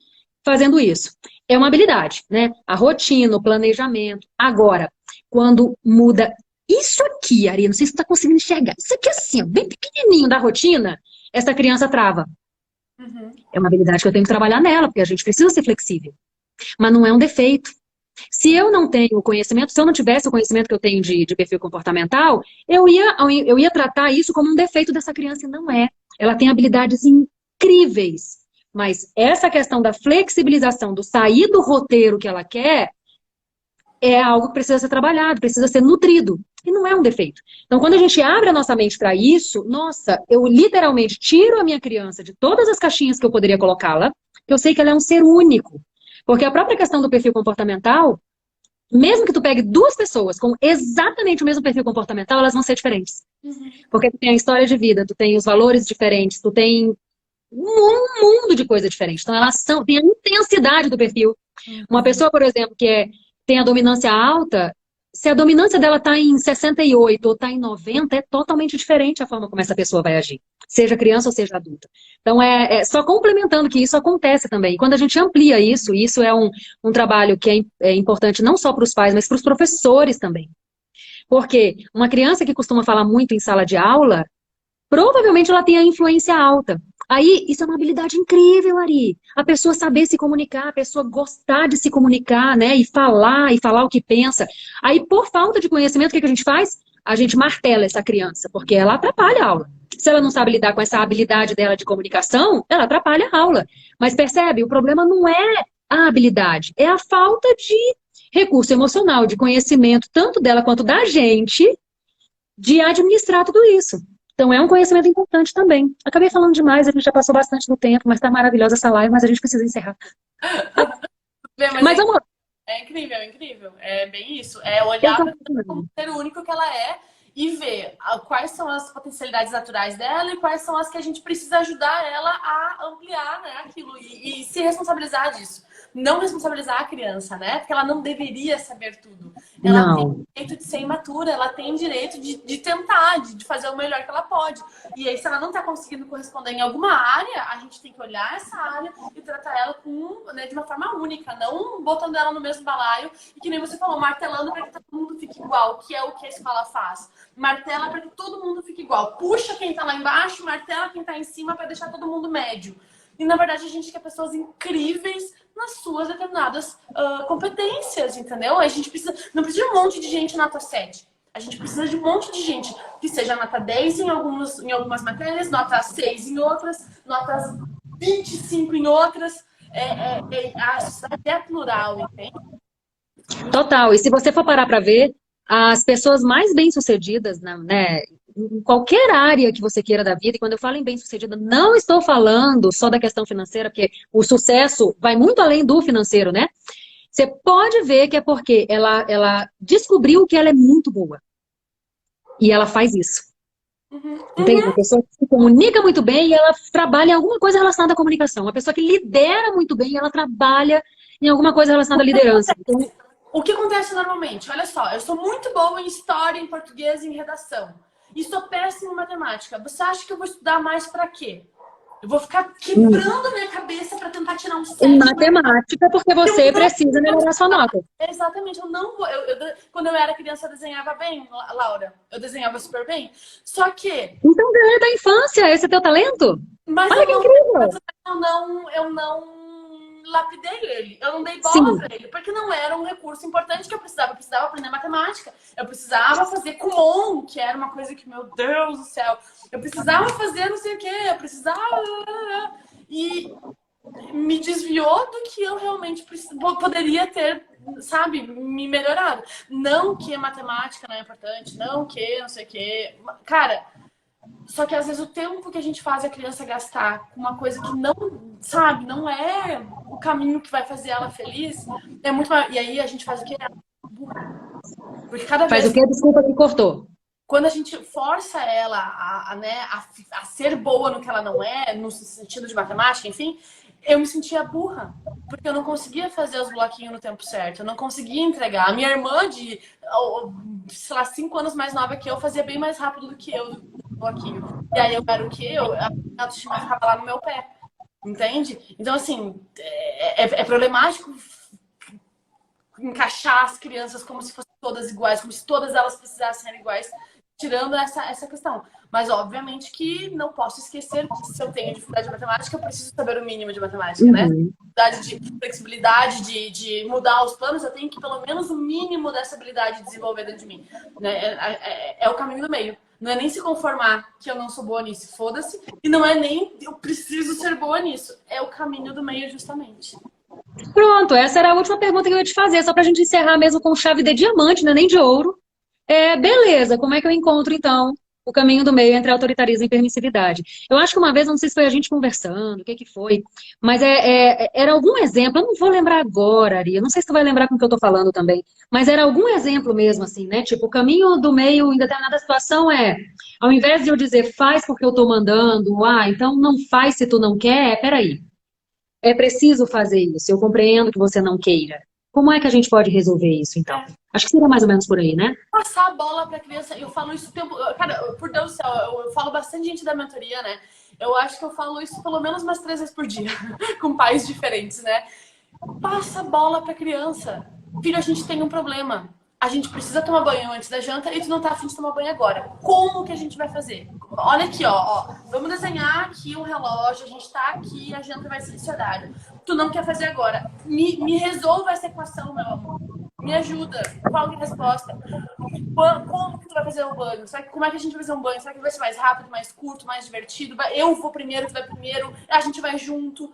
fazendo isso. É uma habilidade, né? A rotina, o planejamento. Agora, quando muda isso aqui, Ari, não sei se você está conseguindo enxergar. Isso aqui assim, ó, bem pequenininho da rotina, essa criança trava. É uma habilidade que eu tenho que trabalhar nela, porque a gente precisa ser flexível. Mas não é um defeito. Se eu não tenho o conhecimento, se eu não tivesse o conhecimento que eu tenho de perfil comportamental, eu ia tratar isso como um defeito dessa criança, e não é. Ela tem habilidades incríveis. Mas essa questão da flexibilização, do sair do roteiro que ela quer, é algo que precisa ser trabalhado, precisa ser nutrido. E não é um defeito. Então, quando a gente abre a nossa mente para isso, nossa, eu literalmente tiro a minha criança de todas as caixinhas que eu poderia colocá-la, que eu sei que ela é um ser único. Porque a própria questão do perfil comportamental, mesmo que tu pegue duas pessoas com exatamente o mesmo perfil comportamental, elas vão ser diferentes. Porque tu tem a história de vida, tu tem os valores diferentes, tu tem um mundo de coisa diferente. Então, elas têm a intensidade do perfil. Uma pessoa, por exemplo, que tem a dominância alta, se a dominância dela está em 68 ou está em 90, é totalmente diferente a forma como essa pessoa vai agir. Seja criança ou seja adulta. Então, só complementando que isso acontece também. E quando a gente amplia isso é um trabalho que é importante não só para os pais, mas para os professores também. Porque uma criança que costuma falar muito em sala de aula, provavelmente ela tem a influência alta. Aí, isso é uma habilidade incrível, Ari. A pessoa saber se comunicar, a pessoa gostar de se comunicar, né? E falar o que pensa. Aí, por falta de conhecimento, o que a gente faz? A gente martela essa criança, porque ela atrapalha a aula. Se ela não sabe lidar com essa habilidade dela de comunicação, ela atrapalha a aula. Mas percebe, o problema não é a habilidade, é a falta de recurso emocional, de conhecimento, tanto dela quanto da gente, de administrar tudo isso. Então, é um conhecimento importante também. Acabei falando demais, a gente já passou bastante do tempo, mas tá maravilhosa essa live, mas a gente precisa encerrar. Mas amor, é incrível, é incrível. É bem isso. É olhar para o ser único que ela é e ver quais são as potencialidades naturais dela e quais são as que a gente precisa ajudar ela a ampliar, né, aquilo e se responsabilizar disso. Não responsabilizar a criança, né? Porque ela não deveria saber tudo. Ela tem Não. direito de ser imatura, ela tem direito de tentar, de fazer o melhor que ela pode. E aí, se ela não está conseguindo corresponder em alguma área, a gente tem que olhar essa área e tratar ela né, de uma forma única, não botando ela no mesmo balaio e que nem você falou, martelando para que todo mundo fique igual, que é o que a escola faz. Martela para que todo mundo fique igual. Puxa quem está lá embaixo, martela quem está em cima para deixar todo mundo médio. E, na verdade, a gente quer pessoas incríveis nas suas determinadas competências, entendeu? A gente não precisa de um monte de gente nota 7. A gente precisa de um monte de gente que seja nota 10 em algumas matérias, nota 6 em outras, notas 25 em outras. A sociedade é plural, entende? Total. E se você for parar para ver, as pessoas mais bem-sucedidas, né, em qualquer área que você queira da vida, e quando eu falo em bem-sucedida, não estou falando só da questão financeira, porque o sucesso vai muito além do financeiro, né? Você pode ver que é porque ela descobriu que ela é muito boa. E ela faz isso. Entende? Uma pessoa que se comunica muito bem e ela trabalha em alguma coisa relacionada à comunicação. Uma pessoa que lidera muito bem e ela trabalha em alguma coisa relacionada à liderança. Então, o que acontece normalmente? Olha só, eu sou muito boa em história, em português e em redação. E sou péssima em matemática. Você acha que eu vou estudar mais pra quê? Eu vou ficar quebrando minha cabeça pra tentar tirar um 7. em matemática, porque você precisa melhorar sua nota. Exatamente, eu não vou. Quando eu era criança, eu desenhava bem, Laura. Eu desenhava super bem. Só que. Então ganha da infância, esse é teu talento? Mas Olha que incrível! eu não lapidei ele. Eu não dei bola pra ele. Porque não era um recurso importante que eu precisava. Eu precisava aprender matemática. Eu precisava fazer Kumon, que era uma coisa que, meu Deus do céu. Eu precisava fazer não sei o quê. Eu precisava. E me desviou do que eu realmente poderia ter, sabe, me melhorado. Não que a matemática não é importante, não que não sei o quê. Cara, só que às vezes o tempo que a gente faz a criança gastar com uma coisa que não, sabe, não é o caminho que vai fazer ela feliz, é muito maior. E aí a gente faz o quê? Porque cada Faz vez... o quê? Desculpa que cortou. Quando a gente força ela a ser boa no que ela não é, no sentido de matemática, enfim, eu me sentia burra. Porque eu não conseguia fazer os bloquinhos no tempo certo. Eu não conseguia entregar. A minha irmã, de, sei lá, 5 anos mais nova que eu, fazia bem mais rápido do que eu o bloquinho. E aí eu era o quê? A autoestima ficava lá no meu pé. Entende? Então, assim, é problemático encaixar as crianças como se fossem todas iguais, como se todas elas precisassem ser iguais, tirando essa questão. Mas, obviamente, que não posso esquecer que se eu tenho dificuldade de matemática, eu preciso saber o mínimo de matemática, né? Dificuldade de flexibilidade, de mudar os planos, eu tenho que, pelo menos, o mínimo dessa habilidade desenvolver dentro de mim. É o caminho do meio. Não é nem se conformar que eu não sou boa nisso, foda-se. E não é nem eu preciso ser boa nisso. É o caminho do meio, justamente. Pronto, essa era a última pergunta que eu ia te fazer, só pra gente encerrar mesmo com chave de diamante, não é nem de ouro. Beleza, como é que eu encontro, então, o caminho do meio entre autoritarismo e permissividade? Eu acho que uma vez, não sei se foi a gente conversando, o que foi, mas era algum exemplo, eu não vou lembrar agora, Ari, eu não sei se tu vai lembrar com o que eu tô falando também, mas era algum exemplo mesmo, assim, né? Tipo, o caminho do meio em determinada situação ao invés de eu dizer faz porque eu tô mandando, então não faz se tu não quer, peraí. É preciso fazer isso, eu compreendo que você não queira. Como é que a gente pode resolver isso, então? Acho que seria mais ou menos por aí, né? Passar a bola pra criança, eu falo isso o tempo... Cara, por Deus do céu, eu falo bastante gente da mentoria, né? Eu acho que eu falo isso pelo menos umas 3 vezes por dia, com pais diferentes, né? Passa a bola pra criança. Filho, a gente tem um problema. A gente precisa tomar banho antes da janta e tu não tá afim de tomar banho agora. Como que a gente vai fazer? Olha aqui, ó. Vamos desenhar aqui um relógio, a gente tá aqui, a janta vai ser esse horário. Tu não quer fazer agora. Me resolva essa equação, meu amor. Me ajuda. Qual é a resposta? Como que tu vai fazer um banho? Como é que a gente vai fazer um banho? Será que vai ser mais rápido, mais curto, mais divertido? Eu vou primeiro, tu vai primeiro, a gente vai junto.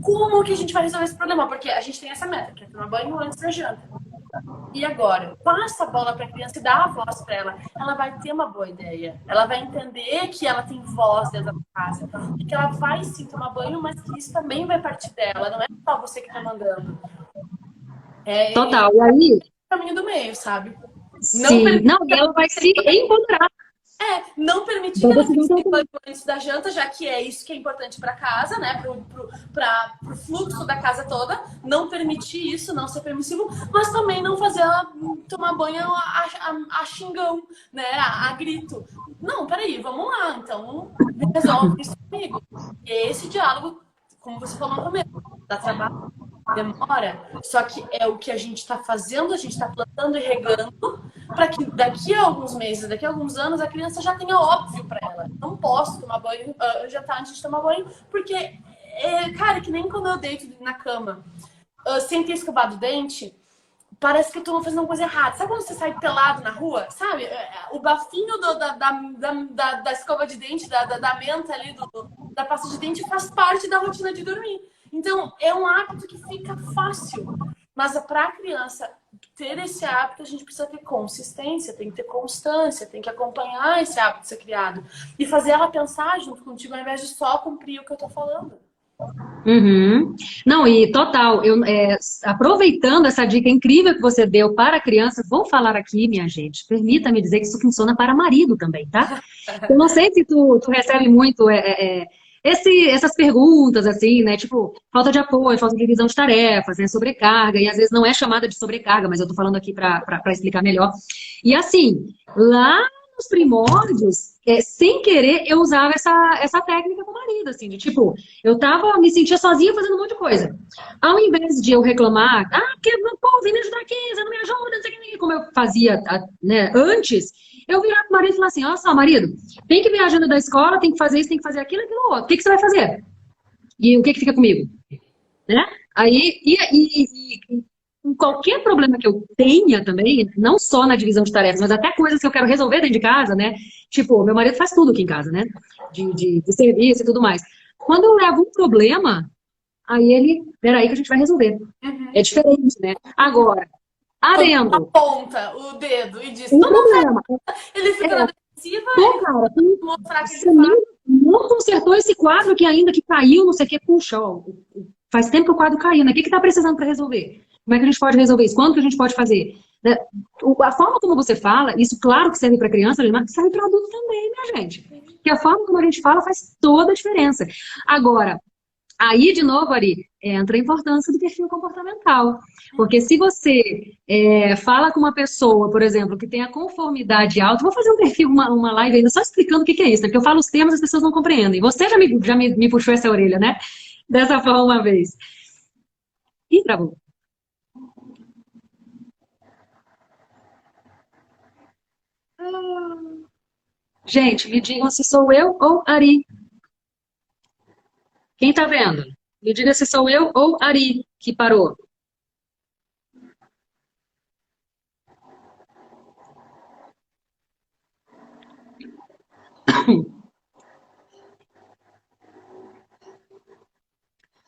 Como que a gente vai resolver esse problema? Porque a gente tem essa meta, que é tomar banho antes da janta. E agora? Passa a bola para a criança e dá a voz para ela. Ela vai ter uma boa ideia. Ela vai entender que ela tem voz dentro da casa. E que ela vai sim tomar banho, mas que isso também vai partir dela. Não é só você que tá mandando. Total. E aí... É o caminho do meio, sabe? Não Sim. permitir Não, e ela vai se empoderar. não permitir que Vai ela decidir fique o que banho antes da janta, já que é isso que é importante para casa, né? Pro fluxo da casa toda. Não permitir isso, não ser permissivo, mas também não fazer ela tomar banho a xingão, né? A grito. Não, peraí, vamos lá. Então, resolve isso comigo. E esse diálogo, como você falou no começo, dá trabalho, demora, só que é o que a gente está fazendo, a gente está plantando e regando para que daqui a alguns meses, daqui a alguns anos, a criança já tenha óbvio para ela. Não posso tomar banho, já tá antes de tomar banho, porque, cara, que nem quando eu deito na cama, sem ter escovado o dente, parece que eu tô fazendo uma coisa errada. Sabe quando você sai pelado na rua? Sabe? O bafinho da escova de dente, da menta ali, da pasta de dente, faz parte da rotina de dormir. Então, é um hábito que fica fácil. Mas para a criança ter esse hábito, a gente precisa ter consistência, tem que ter constância, tem que acompanhar esse hábito ser criado. E fazer ela pensar junto contigo, ao invés de só cumprir o que eu tô falando. Uhum. Não, e total, aproveitando essa dica incrível que você deu para a criança, vou falar aqui, minha gente, permita-me dizer que isso funciona para marido também, tá? Eu não sei se tu recebe muito essas perguntas, assim, né? Tipo, falta de apoio, falta de divisão de tarefas, né? Sobrecarga, e às vezes não é chamada de sobrecarga, mas eu tô falando aqui para explicar melhor. E assim, lá nos primórdios, sem querer, eu usava essa técnica com o marido, assim, de tipo, me sentia sozinha fazendo um monte de coisa. Ao invés de eu reclamar, porque, pô, vem me ajudar aqui, você não me ajuda, não sei o que, como eu fazia, né, antes, eu virava pro marido e falava assim, olha só, marido, tem que ver a agenda da escola, tem que fazer isso, tem que fazer aquilo, aquilo outro. O que você vai fazer? E o que fica comigo? Né? Aí, em qualquer problema que eu tenha também, não só na divisão de tarefas, mas até coisas que eu quero resolver dentro de casa, né? Tipo, meu marido faz tudo aqui em casa, né? De serviço e tudo mais. Quando eu levo um problema, aí peraí que a gente vai resolver. É diferente, né? Agora, adendo. Aponta o dedo e diz, Um problema. ele fica na defensiva, cara, mostrar que você ele faz. não consertou esse quadro aqui ainda que caiu, não sei o que, puxa, ó, faz tempo que o quadro caiu, né? O que tá precisando para resolver? Como é que a gente pode resolver isso? Quando que a gente pode fazer? Né? A forma como você fala, isso claro que serve para criança, mas serve para adulto também, minha gente. Porque a forma como a gente fala faz toda a diferença. Agora, aí, de novo, Ari, entra a importância do perfil comportamental. Porque se você fala com uma pessoa, por exemplo, que tem a conformidade alta, vou fazer um perfil, uma live ainda só explicando o que é isso, né? Porque eu falo os termos e as pessoas não compreendem. Você já me puxou essa orelha, né? Dessa forma uma vez. Ih, travou. Gente, me digam se sou eu ou Ari. Quem tá vendo? Me diga se sou eu ou Ari que parou.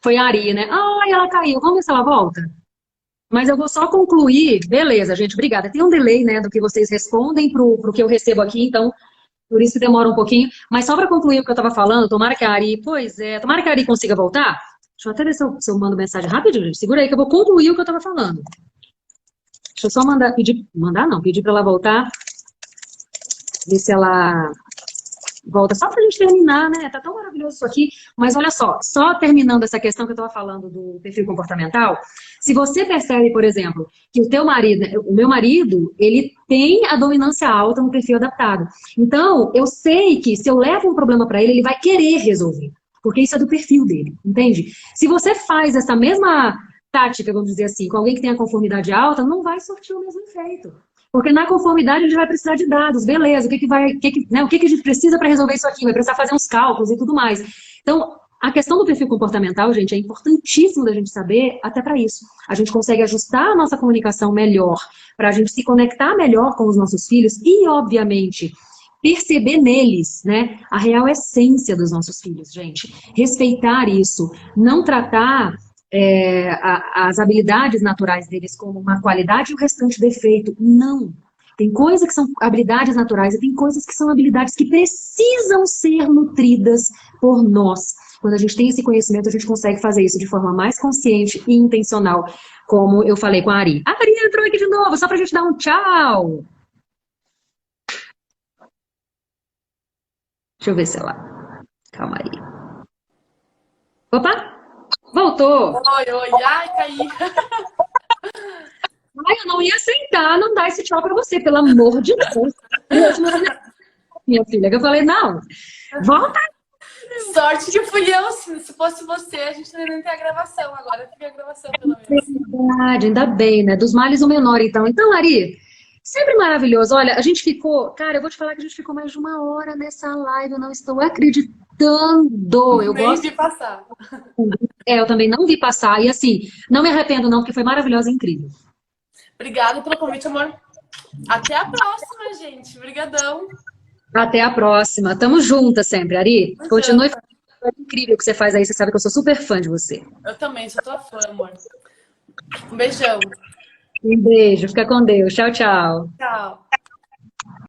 Foi a Ari, né? Ai, ela caiu. Vamos ver se ela volta? Mas eu vou só concluir. Beleza, gente, obrigada. Tem um delay, né, do que vocês respondem pro que eu recebo aqui, então por isso que demora um pouquinho. Mas só para concluir o que eu estava falando, tomara que a Ari, tomara que a Ari consiga voltar. Deixa eu até ver se eu mando mensagem rapidinho, gente. Segura aí que eu vou concluir o que eu estava falando. Deixa eu só pedir para ela voltar. Ver se ela volta só pra gente terminar, né? Tá tão maravilhoso isso aqui. Mas olha só terminando essa questão que eu tava falando do perfil comportamental, se você percebe, por exemplo, que o meu marido, ele tem a dominância alta no perfil adaptado. Então, eu sei que se eu levo um problema para ele, ele vai querer resolver. Porque isso é do perfil dele, entende? Se você faz essa mesma tática, vamos dizer assim, com alguém que tem a conformidade alta, não vai surtir o mesmo efeito. Porque na conformidade a gente vai precisar de dados, beleza, o que a gente precisa para resolver isso aqui? Vai precisar fazer uns cálculos e tudo mais. Então, a questão do perfil comportamental, gente, é importantíssimo da gente saber até para isso. A gente consegue ajustar a nossa comunicação melhor, para a gente se conectar melhor com os nossos filhos e, obviamente, perceber neles, né, a real essência dos nossos filhos, gente. Respeitar isso, não tratar as habilidades naturais deles como uma qualidade e o restante defeito. Não. Tem coisas que são habilidades naturais e tem coisas que são habilidades que precisam ser nutridas por nós. Quando a gente tem esse conhecimento, a gente consegue fazer isso de forma mais consciente e intencional, como eu falei com a Ari. A Ari entrou aqui de novo, só pra gente dar um tchau. Deixa eu ver se ela... Calma aí. Opa! Voltou! Oi, oi. Ai, caí. Ai, eu não ia aceitar não dar esse tchau pra você, pelo amor de Deus. Minha filha, que eu falei, não, volta. Sorte que fui eu. Se fosse você, a gente não ia nem ter a gravação. Agora fica a gravação, pelo menos. Verdade, ainda bem, né? Dos males o menor, então. Então, Ari, sempre maravilhoso. Olha, a gente ficou, cara, eu vou te falar que a gente ficou mais de 1 hora nessa live, eu não estou acreditando. Eu Nem gosto, vi passar. eu também não vi passar, e assim, não me arrependo não, porque foi maravilhosa e incrível. Obrigada pelo convite, amor. Até a próxima, gente. Obrigadão. Até a próxima. Tamo juntas sempre, Ari. Continue fazendo o trabalho incrível que você faz aí, você sabe que eu sou super fã de você. Eu também, sou tua fã, amor. Um beijão. Um beijo, fica com Deus. Tchau, tchau. Tchau.